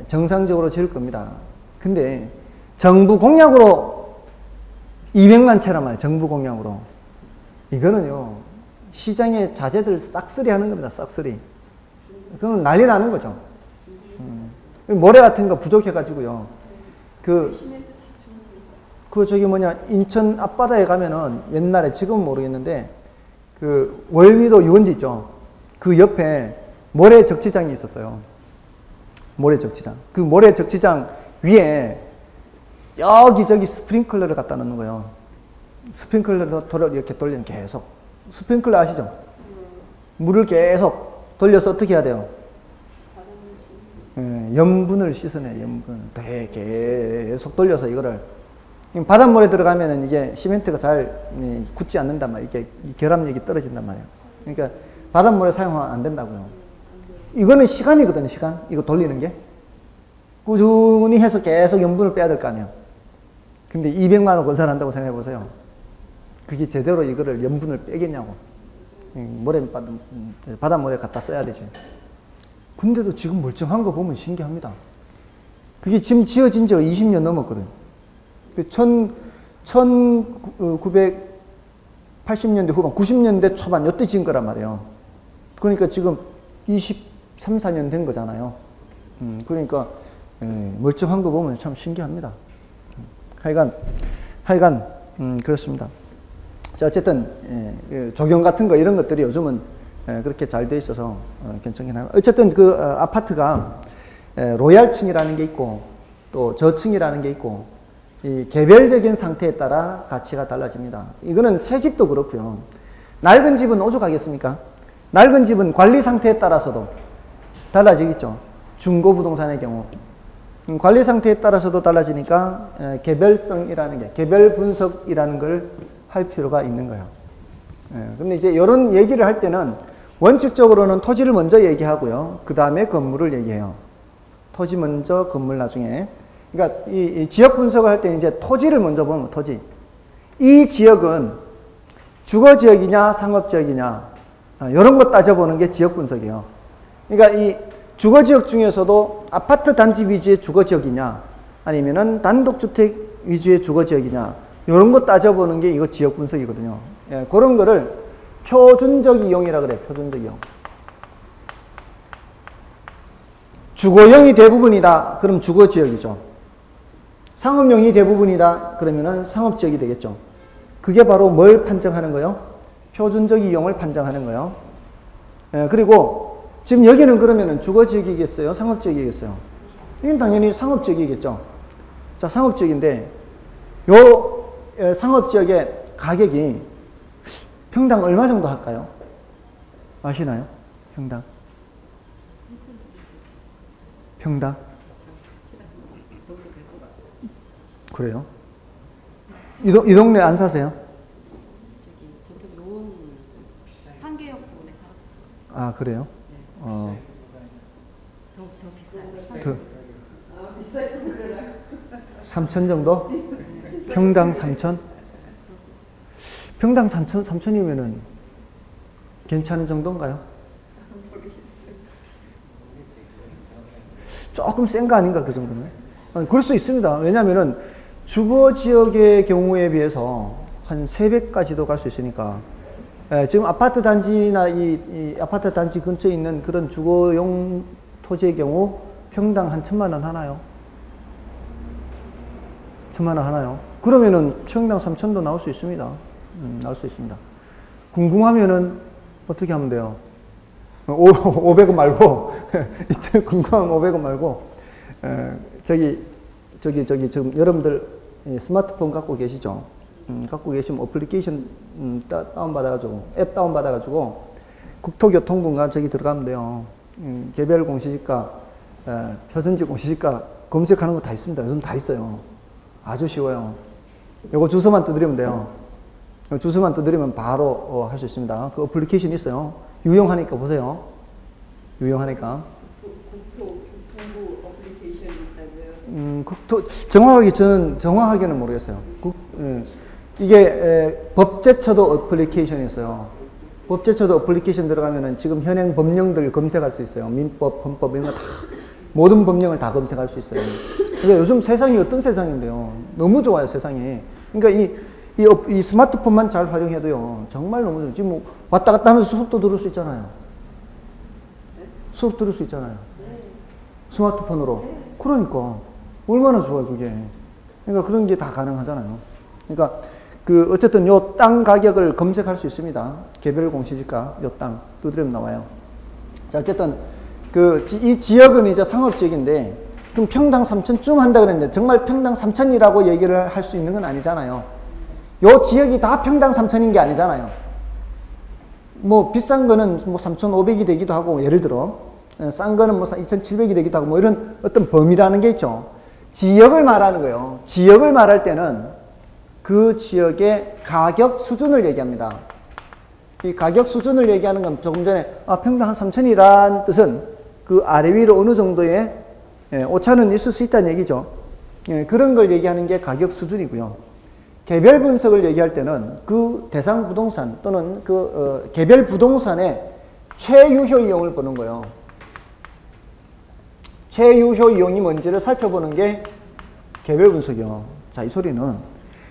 A: 정상적으로 지을 겁니다. 근데 정부 공약으로 200만 채란 말이에요. 정부 공약으로. 이거는요, 시장의 자재들 싹쓸이 하는 겁니다. 싹쓸이. 그건 난리 나는 거죠. 모래 같은 거 부족해가지고요. 인천 앞바다에 가면은 옛날에 지금은 모르겠는데, 월미도 유원지 있죠. 그 옆에 모래 적치장이 있었어요. 모래 적치장. 그 모래 적치장 위에 여기저기 스프링클러를 갖다 놓는 거예요. 스프링클러를 이렇게 돌리면 계속. 스프링클러 아시죠? 물을 계속 돌려서 어떻게 해야 돼요? 염분을 씻어내, 염분. 계속 돌려서 이거를. 바닷물에 들어가면은 이게 시멘트가 잘 굳지 않는단 말이에요. 이게 결합력이 떨어진단 말이에요. 그러니까 바닷물에 사용하면 안 된다고요. 이거는 시간이거든요, 시간. 이거 돌리는 게. 꾸준히 해서 계속 염분을 빼야 될 거 아니에요. 근데 200만 원 건설한다고 생각해 보세요. 그게 제대로 이거를 염분을 빼겠냐고. 바닷물에 갖다 써야 되지. 근데도 지금 멀쩡한 거 보면 신기합니다. 그게 지금 지어진 지가 20년 넘었거든. 1980년대 후반, 90년대 초반, 이때 지은 거란 말이에요. 그러니까 지금 23, 4년 된 거잖아요. 그러니까, 멀쩡한 거 보면 참 신기합니다. 하여간, 그렇습니다. 자, 어쨌든 조경 같은 거 이런 것들이 요즘은 그렇게 잘 돼 있어서 괜찮긴 하고, 어쨌든 그 아파트가 로얄층이라는 게 있고 또 저층이라는 게 있고 이 개별적인 상태에 따라 가치가 달라집니다. 이거는 새 집도 그렇고요. 낡은 집은 오죽하겠습니까? 낡은 집은 관리 상태에 따라서도 달라지겠죠. 중고 부동산의 경우 관리 상태에 따라서도 달라지니까 개별성이라는 게, 개별 분석이라는 걸 할 필요가 있는 거예요. 근데 이제 이런 얘기를 할 때는 원칙적으로는 토지를 먼저 얘기하고요. 그 다음에 건물을 얘기해요. 토지 먼저, 건물 나중에. 그러니까 이 지역 분석을 할 때는 이제 토지를 먼저 보는 거예요. 토지. 이 지역은 주거 지역이냐, 상업 지역이냐, 이런 거 따져보는 게 지역 분석이에요. 그러니까 이 주거 지역 중에서도 아파트 단지 위주의 주거 지역이냐, 아니면은 단독주택 위주의 주거 지역이냐, 이런 거 따져보는 게 이거 지역 분석이거든요. 예, 그런 거를 표준적 이용이라 그래요. 표준적 이용. 주거용이 대부분이다. 그럼 주거 지역이죠. 상업용이 대부분이다. 그러면은 상업 지역이 되겠죠. 그게 바로 뭘 판정하는 거예요? 표준적 이용을 판정하는 거예요. 예, 그리고 지금 여기는 그러면은 주거 지역이겠어요? 상업 지역이겠어요? 이건 당연히 상업 지역이겠죠. 자, 상업 지역인데 요 상업 지역의 가격이 평당 얼마 정도 할까요? 아시나요? 평당. 평당? 그래요? 이 동네 안 사세요?
C: 저쪽 노원 상계역 부분에 살았었어요.
A: 아, 그래요?
C: 네. 더 비싸요.
B: 비싸서 그러나.
A: 3천 정도? 평당 3천? 평당 3천이면은 괜찮은 정도인가요? 조금 센 거 아닌가, 그 정도면? 그럴 수 있습니다. 왜냐면은 주거 지역의 경우에 비해서 한 3배까지도 갈 수 있으니까. 지금 아파트 단지나 이 아파트 단지 근처에 있는 그런 주거용 토지의 경우 평당 한 1,000만 원 하나요? 1,000만 원 하나요? 그러면은 평당 3천도 나올 수 있습니다. 나올 수 있습니다. 궁금하면은 어떻게 하면 돼요? 500원 말고, 이때 궁금하면 500원 말고, 지금 여러분들 스마트폰 갖고 계시죠? 갖고 계시면 어플리케이션 다운받아가지고, 앱 다운받아가지고, 국토교통부가 저기 들어가면 돼요. 개별 공시지가, 표준지 공시지가 검색하는 거 다 있습니다. 요즘 다 있어요. 아주 쉬워요. 요거 주소만 두드리면 돼요. 주소만 두드리면 바로 할 수 있습니다. 그 어플리케이션 있어요. 유용하니까 보세요. 유용하니까.
B: 국토교통부 어플리케이션이 있다고요?
A: 정확하게는 모르겠어요. 이게 법제처도 어플리케이션이 있어요. 법제처도 어플리케이션 들어가면은 지금 현행 법령들 검색할 수 있어요. 민법, 헌법 이런 거 다, 모든 법령을 다 검색할 수 있어요. 그러니까 요즘 세상이 어떤 세상인데요. 너무 좋아요, 세상이. 그러니까 이 스마트폰만 잘 활용해도요, 정말 너무 좋아요. 지금 뭐 왔다 갔다 하면서 수업도 들을 수 있잖아요. 수업 들을 수 있잖아요. 스마트폰으로. 그러니까. 얼마나 좋아요, 그게. 그러니까 그런 게 다 가능하잖아요. 그러니까 어쨌든 요 땅 가격을 검색할 수 있습니다. 개별 공시지가 요 땅 두드리면 나와요. 자, 어쨌든 이 지역은 이제 상업 지역인데, 그럼 평당 3천쯤 한다 그랬는데 정말 평당 3천이라고 얘기를 할 수 있는 건 아니잖아요. 요 지역이 다 평당 3천인 게 아니잖아요. 뭐 비싼 거는 뭐 3,500이 되기도 하고, 예를 들어 싼 거는 뭐 2,700이 되기도 하고, 뭐 이런 어떤 범위라는 게 있죠. 지역을 말하는 거예요. 지역을 말할 때는 그 지역의 가격 수준을 얘기합니다. 이 가격 수준을 얘기하는 건 조금 전에 평당 한 3천이란 뜻은 그 아래 위로 어느 정도의 오차는 있을 수 있다는 얘기죠. 그런 걸 얘기하는 게 가격 수준이고요. 개별 분석을 얘기할 때는 그 대상 부동산 또는 개별 부동산의 최유효 이용을 보는 거예요. 최유효 이용이 뭔지를 살펴보는 게 개별 분석이요. 자, 이 소리는,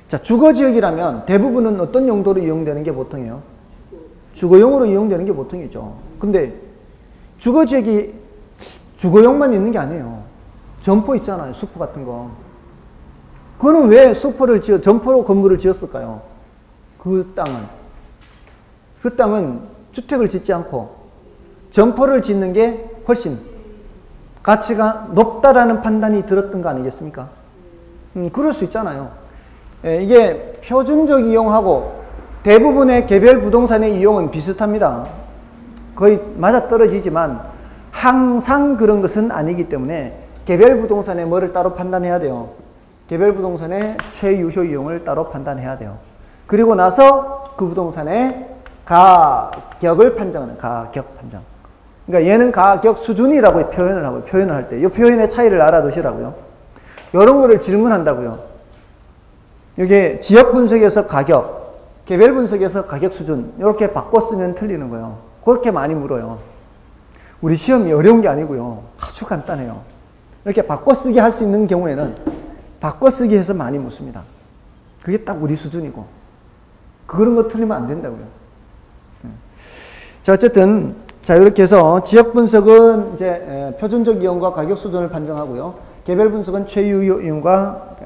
A: 자, 주거 지역이라면 대부분은 어떤 용도로 이용되는 게 보통이에요? 주거용으로 이용되는 게 보통이죠. 근데 주거 지역이 주거용만 있는 게 아니에요. 점포 있잖아요. 수포 같은 거. 그거는 왜 점포로 건물을 지었을까요? 그 땅은 주택을 짓지 않고 점포를 짓는 게 훨씬 가치가 높다라는 판단이 들었던 거 아니겠습니까? 그럴 수 있잖아요. 이게 표준적 이용하고 대부분의 개별 부동산의 이용은 비슷합니다. 거의 맞아떨어지지만 항상 그런 것은 아니기 때문에 개별 부동산의 뭐를 따로 판단해야 돼요. 개별 부동산의 최유효 이용을 따로 판단해야 돼요. 그리고 나서 그 부동산의 가격을 판정하는 가격 판정. 그러니까 얘는 가격 수준이라고 표현을 하고 표현을 할 때 이 표현의 차이를 알아두시라고요. 이런 거를 질문한다고요. 이게 지역 분석에서 가격, 개별 분석에서 가격 수준 이렇게 바꿔 쓰면 틀리는 거예요. 그렇게 많이 물어요. 우리 시험이 어려운 게 아니고요. 아주 간단해요. 이렇게 바꿔 쓰기 할 수 있는 경우에는 바꿔 쓰기 해서 많이 묻습니다. 그게 딱 우리 수준이고 그런 거 틀리면 안 된다고요. 자, 어쨌든 자, 이렇게 해서 지역 분석은 이제 표준적 이용과 가격 수준을 판정하고요. 개별 분석은 최유효 이용과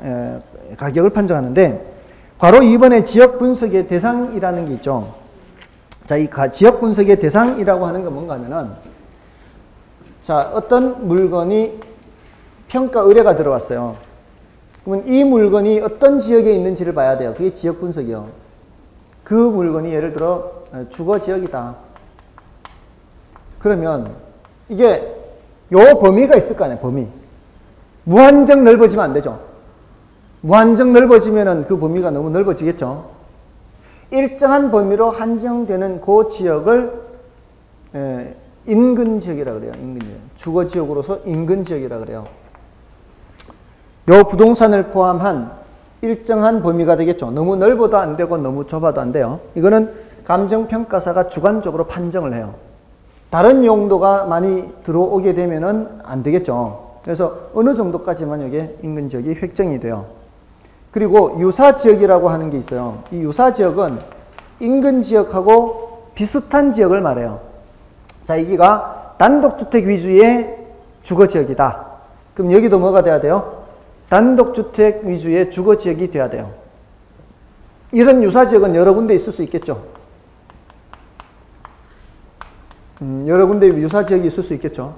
A: 가격을 판정하는데 괄호 2번에 지역 분석의 대상이라는 게 있죠. 자, 이 지역 분석의 대상이라고 하는 건 뭔가 하면은 자, 어떤 물건이 평가 의뢰가 들어왔어요. 그러면 이 물건이 어떤 지역에 있는지를 봐야 돼요. 그게 지역 분석이요. 그 물건이 예를 들어 주거 지역이다. 그러면 이게 요 범위가 있을 거 아니에요. 범위. 무한정 넓어지면 안 되죠. 무한정 넓어지면은 그 범위가 너무 넓어지겠죠. 일정한 범위로 한정되는 그 지역을 인근 지역이라 그래요. 인근 지역. 주거 지역으로서 인근 지역이라 그래요. 요 부동산을 포함한 일정한 범위가 되겠죠. 너무 넓어도 안 되고 너무 좁아도 안 돼요. 이거는 감정평가사가 주관적으로 판정을 해요. 다른 용도가 많이 들어오게 되면은 안 되겠죠. 그래서 어느 정도까지만 이게 인근 지역이 획정이 돼요. 그리고 유사 지역이라고 하는 게 있어요. 이 유사 지역은 인근 지역하고 비슷한 지역을 말해요. 자, 여기가 단독주택 위주의 주거 지역이다. 그럼 여기도 뭐가 돼야 돼요? 단독주택 위주의 주거 지역이 돼야 돼요. 이런 유사 지역은 여러 군데 있을 수 있겠죠. 여러 군데 유사 지역이 있을 수 있겠죠.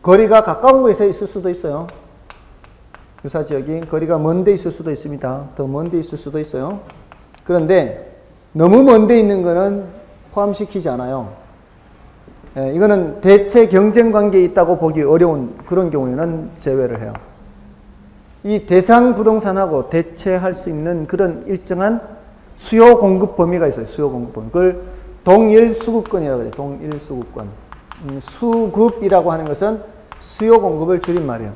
A: 거리가 가까운 곳에 있을 수도 있어요. 유사 지역이 거리가 먼 데 있을 수도 있습니다. 더 먼 데 있을 수도 있어요. 그런데 너무 먼 데 있는 거는 포함시키지 않아요. 이거는 대체 경쟁 관계에 있다고 보기 어려운 그런 경우에는 제외를 해요. 이 대상 부동산하고 대체할 수 있는 그런 일정한 수요 공급 범위가 있어요. 수요 공급 범위. 그걸 동일 수급권이라고 해요. 동일 수급권. 수급이라고 하는 것은 수요 공급을 줄인 말이에요.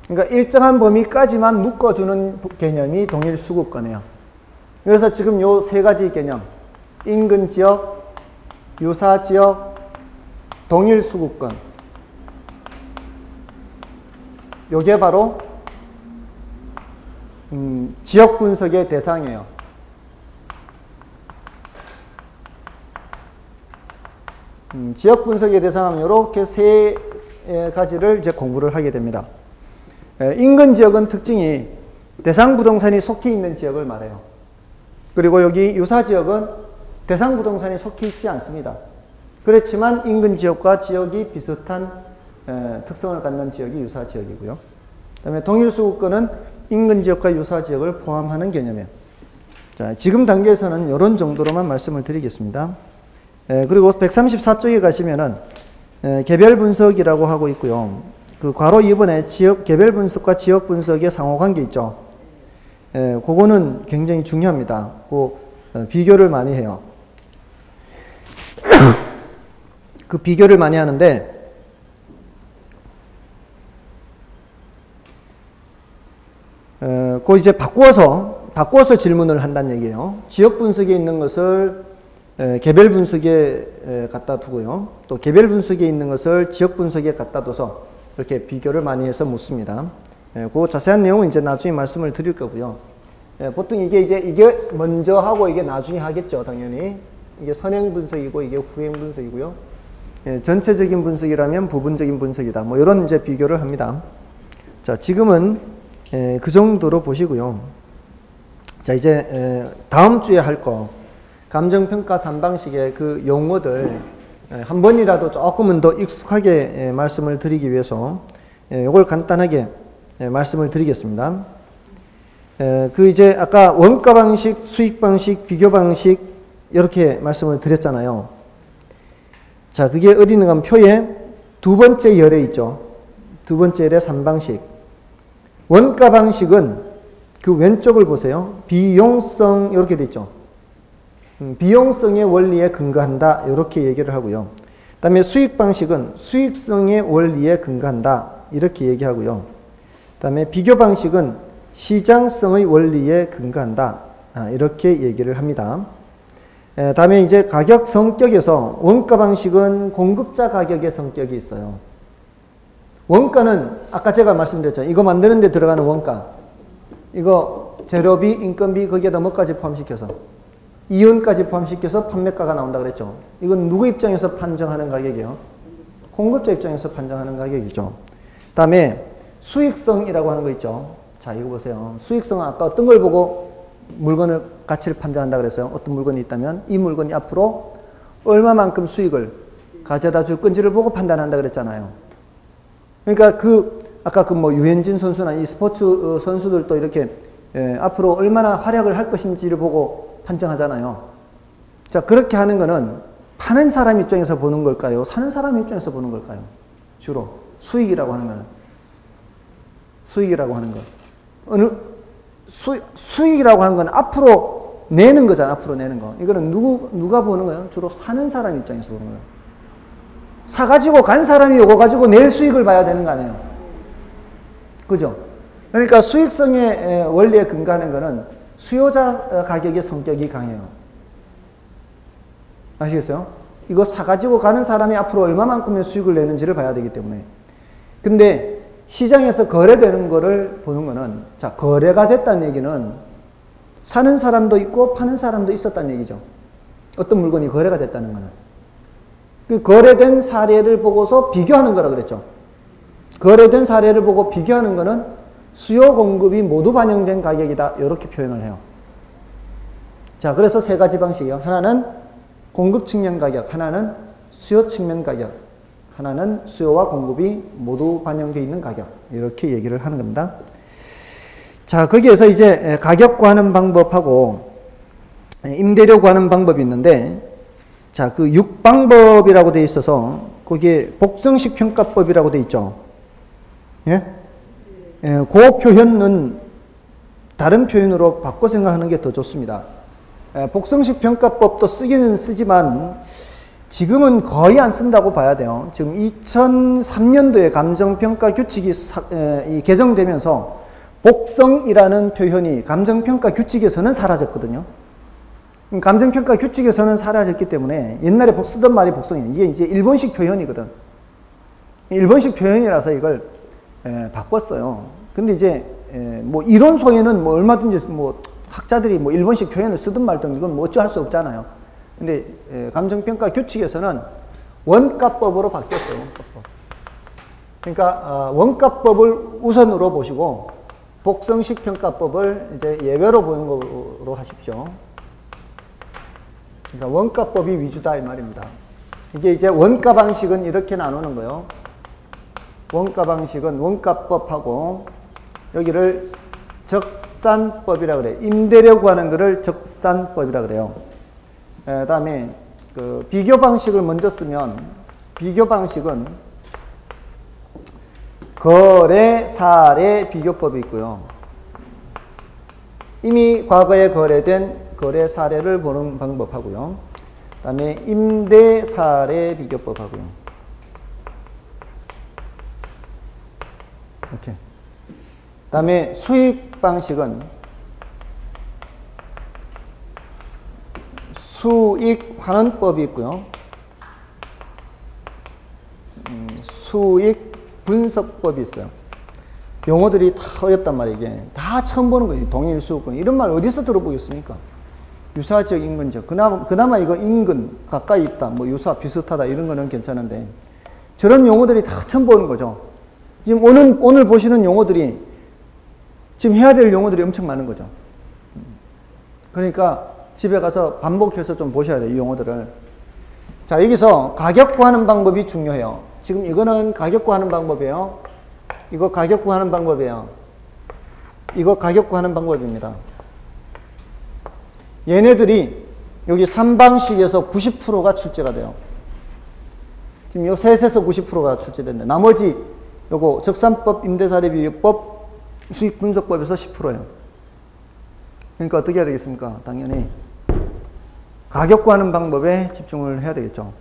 A: 그러니까 일정한 범위까지만 묶어주는 개념이 동일 수급권이에요. 그래서 지금 요 세 가지 개념, 인근 지역, 유사 지역, 동일 수급권. 요게 바로 지역 분석의 대상이에요. 지역 분석의 대상은 이렇게 세 가지를 이제 공부를 하게 됩니다. 인근 지역은 특징이 대상 부동산이 속해 있는 지역을 말해요. 그리고 여기 유사 지역은 대상 부동산이 속해 있지 않습니다. 그렇지만 인근 지역과 지역이 비슷한 특성을 갖는 지역이 유사 지역이고요. 그 다음에 동일 수급권은 인근 지역과 유사 지역을 포함하는 개념이에요. 자, 지금 단계에서는 이런 정도로만 말씀을 드리겠습니다. 그리고 134쪽에 가시면은 개별 분석이라고 하고 있고요. 그 괄호 2번에 지역 개별 분석과 지역 분석의 상호관계 있죠. 그거는 굉장히 중요합니다. 그 비교를 많이 해요. 그 비교를 많이 하는데 그 이제 바꾸어서 질문을 한다는 얘기예요. 지역 분석에 있는 것을 개별 분석에 갖다 두고요. 또 개별 분석에 있는 것을 지역 분석에 갖다 둬서 이렇게 비교를 많이 해서 묻습니다. 그 자세한 내용은 이제 나중에 말씀을 드릴 거고요. 보통 이게 먼저 하고 이게 나중에 하겠죠, 당연히. 이게 선행 분석이고 이게 후행 분석이고요. 전체적인 분석이라면 부분적인 분석이다. 뭐 이런 이제 비교를 합니다. 자, 지금은 그 정도로 보시고요. 자, 이제 다음 주에 할 거 감정평가 3방식의 그 용어들 한 번이라도 조금은 더 익숙하게 말씀을 드리기 위해서 이걸 간단하게 말씀을 드리겠습니다. 그 이제 아까 원가 방식, 수익 방식, 비교 방식 이렇게 말씀을 드렸잖아요. 자, 그게 어디 있는가 하면 표에 두 번째 열에 있죠. 두 번째 열의 3방식. 원가 방식은 그 왼쪽을 보세요. 비용성 이렇게 돼 있죠. 비용성의 원리에 근거한다 이렇게 얘기를 하고요. 그 다음에 수익 방식은 수익성의 원리에 근거한다 이렇게 얘기하고요. 그 다음에 비교 방식은 시장성의 원리에 근거한다 이렇게 얘기를 합니다. 다음에 이제 가격 성격에서 원가 방식은 공급자 가격의 성격이 있어요. 원가는 아까 제가 말씀드렸죠. 이거 만드는 데 들어가는 원가. 이거 재료비, 인건비 거기에다 뭐까지 포함시켜서 이윤까지 포함시켜서 판매가가 나온다 그랬죠. 이건 누구 입장에서 판정하는 가격이에요? 공급자 입장에서 판정하는 가격이죠. 다음에 수익성이라고 하는 거 있죠. 자, 이거 보세요. 수익성은 아까 어떤 걸 보고 물건을 가치를 판정한다 그랬어요. 어떤 물건이 있다면 이 물건이 앞으로 얼마만큼 수익을 가져다 줄 건지를 보고 판단한다 그랬잖아요. 그러니까 아까 뭐 유현진 선수나 이 스포츠 선수들도 이렇게 앞으로 얼마나 활약을 할 것인지를 보고 판정하잖아요. 자, 그렇게 하는 거는 파는 사람 입장에서 보는 걸까요? 사는 사람 입장에서 보는 걸까요? 주로 수익이라고 하는 거는 수익이라고 하는 것. 수익이라고 하는 건 앞으로 내는 거잖아. 앞으로 내는 거. 이거는 누가 보는 거예요? 주로 사는 사람 입장에서 보는 거예요. 사가지고 간 사람이 요거 가지고 낼 수익을 봐야 되는 거 아니에요? 그죠? 그러니까 수익성의 원리에 근거하는 거는 수요자 가격의 성격이 강해요. 아시겠어요? 이거 사가지고 가는 사람이 앞으로 얼마만큼의 수익을 내는지를 봐야 되기 때문에. 근데 시장에서 거래되는 거를 보는 거는, 자, 거래가 됐다는 얘기는 사는 사람도 있고 파는 사람도 있었다는 얘기죠. 어떤 물건이 거래가 됐다는 거는. 그 거래된 사례를 보고서 비교하는 거라 그랬죠. 거래된 사례를 보고 비교하는 거는 수요 공급이 모두 반영된 가격이다. 이렇게 표현을 해요. 자, 그래서 세 가지 방식이요. 하나는 공급 측면 가격, 하나는 수요 측면 가격, 하나는 수요와 공급이 모두 반영되어 있는 가격. 이렇게 얘기를 하는 겁니다. 자, 거기에서 이제 가격 구하는 방법하고 임대료 구하는 방법이 있는데, 자, 그 6방법이라고 되어 있어서 거기에 복성식 평가법이라고 되어 있죠. 예? 그 표현은 다른 표현으로 바꿔 생각하는 게 더 좋습니다. 복성식 평가법도 쓰기는 쓰지만 지금은 거의 안 쓴다고 봐야 돼요. 지금 2003년도에 감정평가 규칙이 개정되면서 복성이라는 표현이 감정평가 규칙에서는 사라졌거든요. 감정평가 규칙에서는 사라졌기 때문에 옛날에 쓰던 말이 복성이에요. 이게 이제 일본식 표현이거든. 일본식 표현이라서 이걸 바꿨어요. 근데 이제 뭐 이론소에는 뭐 얼마든지 뭐 학자들이 뭐 일본식 표현을 쓰든 말든 이건 뭐 어찌할 수 없잖아요. 근데 감정평가 규칙에서는 원가법으로 바뀌었어요. 원가법. 그러니까 원가법을 우선으로 보시고 복성식 평가법을 이제 예외로 보는 거로 하십시오. 그러니까 원가법이 위주다 이 말입니다. 이게 이제 원가 방식은 이렇게 나누는 거예요. 원가 방식은 원가법하고 여기를 적산법이라 그래요. 임대료 구하는 거를 적산법이라 그래요. 다음에 그 비교 방식을 먼저 쓰면 비교 방식은 거래 사례 비교법이 있고요. 이미 과거에 거래된 거래 사례를 보는 방법하고요. 그 다음에 임대 사례 비교법하고요. 이렇게. 그 다음에 수익 방식은 수익 환원법이 있고요. 수익 분석법이 있어요. 용어들이 다 어렵단 말이에요. 이게 다 처음 보는 거예요. 동일 수익권 이런 말 어디서 들어보겠습니까? 유사적 인근적. 그나마 이거 인근 가까이 있다. 뭐 유사 비슷하다 이런 거는 괜찮은데 저런 용어들이 다 처음 보는 거죠. 지금 오늘 보시는 용어들이 지금 해야 될 용어들이 엄청 많은 거죠. 그러니까 집에 가서 반복해서 좀 보셔야 돼요. 이 용어들을. 자, 여기서 가격 구하는 방법이 중요해요. 지금 이거는 가격 구하는 방법이에요. 이거 가격 구하는 방법이에요. 이거 가격 구하는 방법입니다. 얘네들이 여기 3방식에서 90%가 출제가 돼요. 지금 요 셋에서 90%가 출제된다. 나머지 요거 적산법, 임대사례비유법, 수익분석법에서 10%예요. 그러니까 어떻게 해야 되겠습니까? 당연히 가격 구하는 방법에 집중을 해야 되겠죠.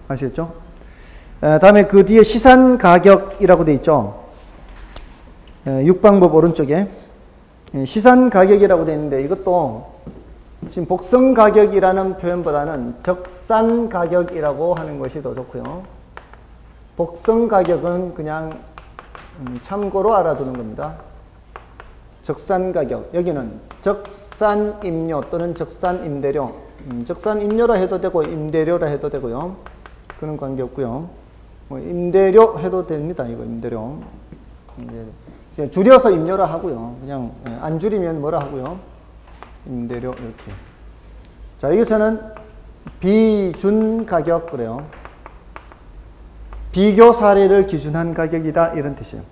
A: 아시겠죠? 다음에 그 뒤에 시산 가격이라고 돼 있죠. 6방법 오른쪽에 시산 가격이라고 돼 있는데 이것도 지금 복선 가격이라는 표현보다는 적산 가격이라고 하는 것이 더 좋고요. 복선 가격은 그냥 참고로 알아두는 겁니다. 적산 가격, 여기는 적산 임료 또는 적산 임대료, 적산 임료라 해도 되고 임대료라 해도 되고요. 그런 관계 없고요. 뭐 임대료 해도 됩니다. 이거 임대료. 이제 줄여서 임료라 하고요. 그냥 안 줄이면 뭐라 하고요. 임대료 이렇게. 자, 여기서는 비준 가격 그래요. 비교 사례를 기준한 가격이다 이런 뜻이에요.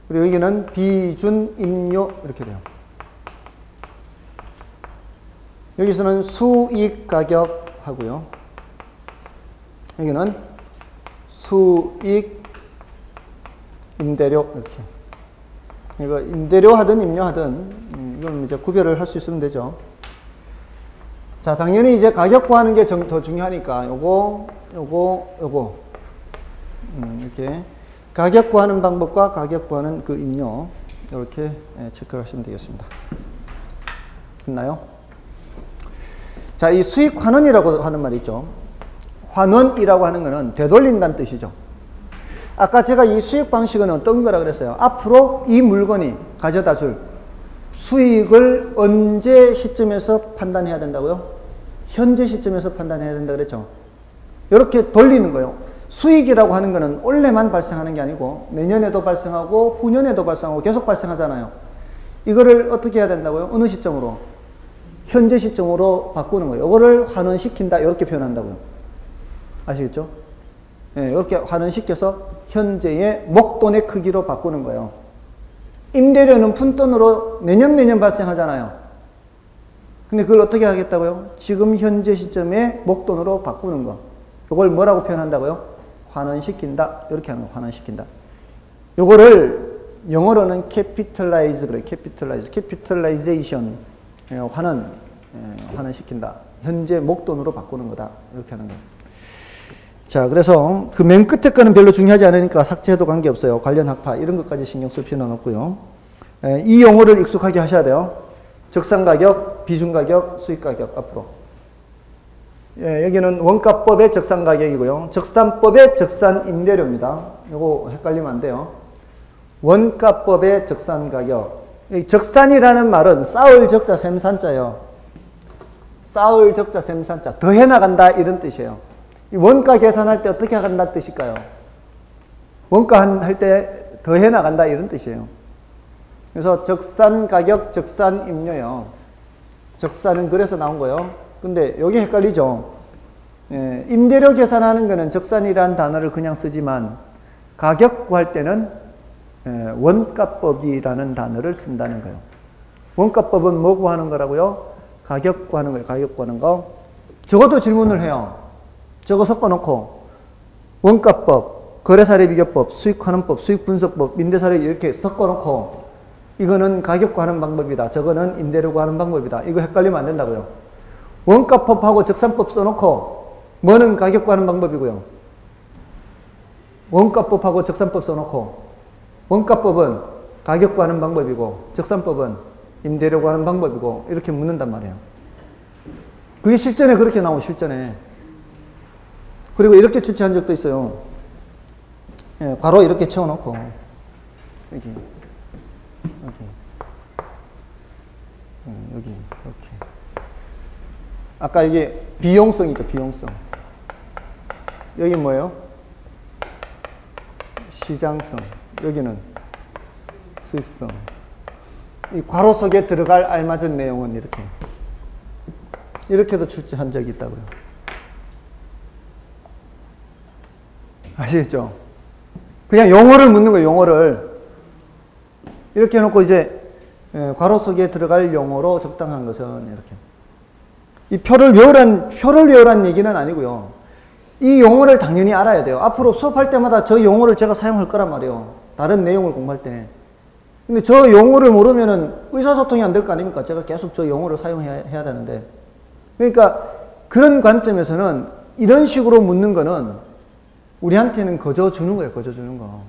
A: 그리고 여기는 비준 임료 이렇게 돼요. 여기서는 수익 가격 하고요. 여기는 수익 임대료 이렇게. 이거 임대료 하든 임료 하든 이건 이제 구별을 할 수 있으면 되죠. 자, 당연히 이제 가격 구하는 게 더 중요하니까 요거 이렇게 가격 구하는 방법과 가격 구하는 그 임료 이렇게 체크를 하시면 되겠습니다. 됐나요? 자, 이 수익 환원이라고 하는 말이 있죠. 환원이라고 하는 것은 되돌린다는 뜻이죠. 아까 제가 이 수익 방식은 어떤 거라 그랬어요? 앞으로 이 물건이 가져다 줄 수익을 언제 시점에서 판단해야 된다고요? 현재 시점에서 판단해야 된다 그랬죠. 이렇게 돌리는 거예요. 수익이라고 하는 것은 올해만 발생하는 게 아니고 내년에도 발생하고 후년에도 발생하고 계속 발생하잖아요. 이거를 어떻게 해야 된다고요? 어느 시점으로? 현재 시점으로 바꾸는 거예요. 이거를 환원시킨다 이렇게 표현한다고요. 아시겠죠? 네, 이렇게 환원시켜서 현재의 목돈의 크기로 바꾸는 거예요. 임대료는 푼돈으로 매년 발생하잖아요. 근데 그걸 어떻게 하겠다고요? 지금 현재 시점에 목돈으로 바꾸는 거. 이걸 뭐라고 표현한다고요? 환원시킨다. 이렇게 하는 거. 환원시킨다. 요거를 영어로는 capitalize 그래요. capitalization. 환원시킨다. 현재 목돈으로 바꾸는 거다. 이렇게 하는 거예요. 자, 그래서 그 맨 끝에 거는 별로 중요하지 않으니까 삭제해도 관계없어요. 관련 학파 이런 것까지 신경 쓸 필요는 없고요. 이 용어를 익숙하게 하셔야 돼요. 적산가격, 비중가격, 수익가격 앞으로. 여기는 원가법의 적산가격이고요. 적산법의 적산임대료입니다. 이거 헷갈리면 안 돼요. 원가법의 적산가격. 적산이라는 말은 쌓을 적자 셈산자예요. 쌓을 적자 셈산자. 더해 나간다 이런 뜻이에요. 이 원가 계산할 때 어떻게 한다는 뜻일까요? 원가 할 때 더해 나간다 이런 뜻이에요. 그래서 적산 가격, 적산 임료요. 적산은 그래서 나온 거예요. 근데 여기 헷갈리죠? 임대료 계산하는 거는 적산이라는 단어를 그냥 쓰지만 가격 구할 때는 원가법이라는 단어를 쓴다는 거예요. 원가법은 뭐 구하는 거라고요? 가격 구하는 거예요. 가격 구하는 거. 적어도 질문을 해요. 저거 섞어놓고 원가법, 거래사례비교법, 수익환원법, 수익분석법, 임대사례 이렇게 섞어놓고 이거는 가격 구하는 방법이다. 저거는 임대료 구하는 방법이다. 이거 헷갈리면 안 된다고요. 원가법하고 적산법 써놓고 뭐는 가격 구하는 방법이고요. 원가법하고 적산법 써놓고 원가법은 가격 구하는 방법이고 적산법은 임대료 구하는 방법이고 이렇게 묻는단 말이에요. 그게 실전에 그렇게 나오고 실전에. 그리고 이렇게 출제한 적도 있어요. 괄호 이렇게 채워놓고 여기 이렇게. 아까 이게 비용성이죠. 비용성. 여기 뭐예요? 시장성. 여기는 수익성. 이 괄호 속에 들어갈 알맞은 내용은 이렇게. 이렇게도 출제한 적이 있다고요. 아시겠죠? 그냥 용어를 묻는 거예요, 용어를. 이렇게 해놓고 이제, 괄호 속에 들어갈 용어로 적당한 것은 이렇게. 이 표를 외우란 얘기는 아니고요. 이 용어를 당연히 알아야 돼요. 앞으로 수업할 때마다 저 용어를 제가 사용할 거란 말이에요. 다른 내용을 공부할 때. 근데 저 용어를 모르면은 의사소통이 안 될 거 아닙니까? 제가 계속 저 용어를 사용해야 되는데. 그러니까 그런 관점에서는 이런 식으로 묻는 거는 우리한테는 거저 주는 거예요. 거저 주는 거.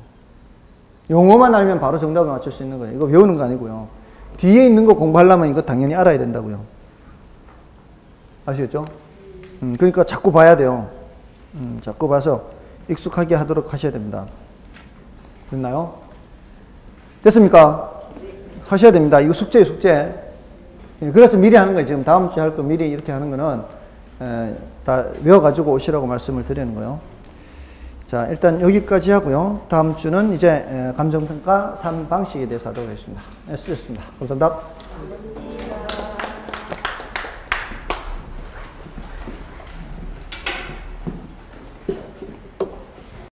A: 용어만 알면 바로 정답을 맞출 수 있는 거예요. 이거 외우는 거 아니고요. 뒤에 있는 거 공부하려면 이거 당연히 알아야 된다고요. 아시겠죠? 그러니까 자꾸 봐야 돼요. 자꾸 봐서 익숙하게 하도록 하셔야 됩니다. 됐나요? 됐습니까? 하셔야 됩니다. 이거 숙제예요, 숙제. 그래서 미리 하는 거예요. 지금 다음 주에 할 거 미리 이렇게 하는 거는 다 외워가지고 오시라고 말씀을 드리는 거예요. 자, 일단 여기까지 하고요. 다음 주는 이제 감정평가 3방식에 대해서 하도록 하겠습니다. 수고하셨습니다. 감사합니다.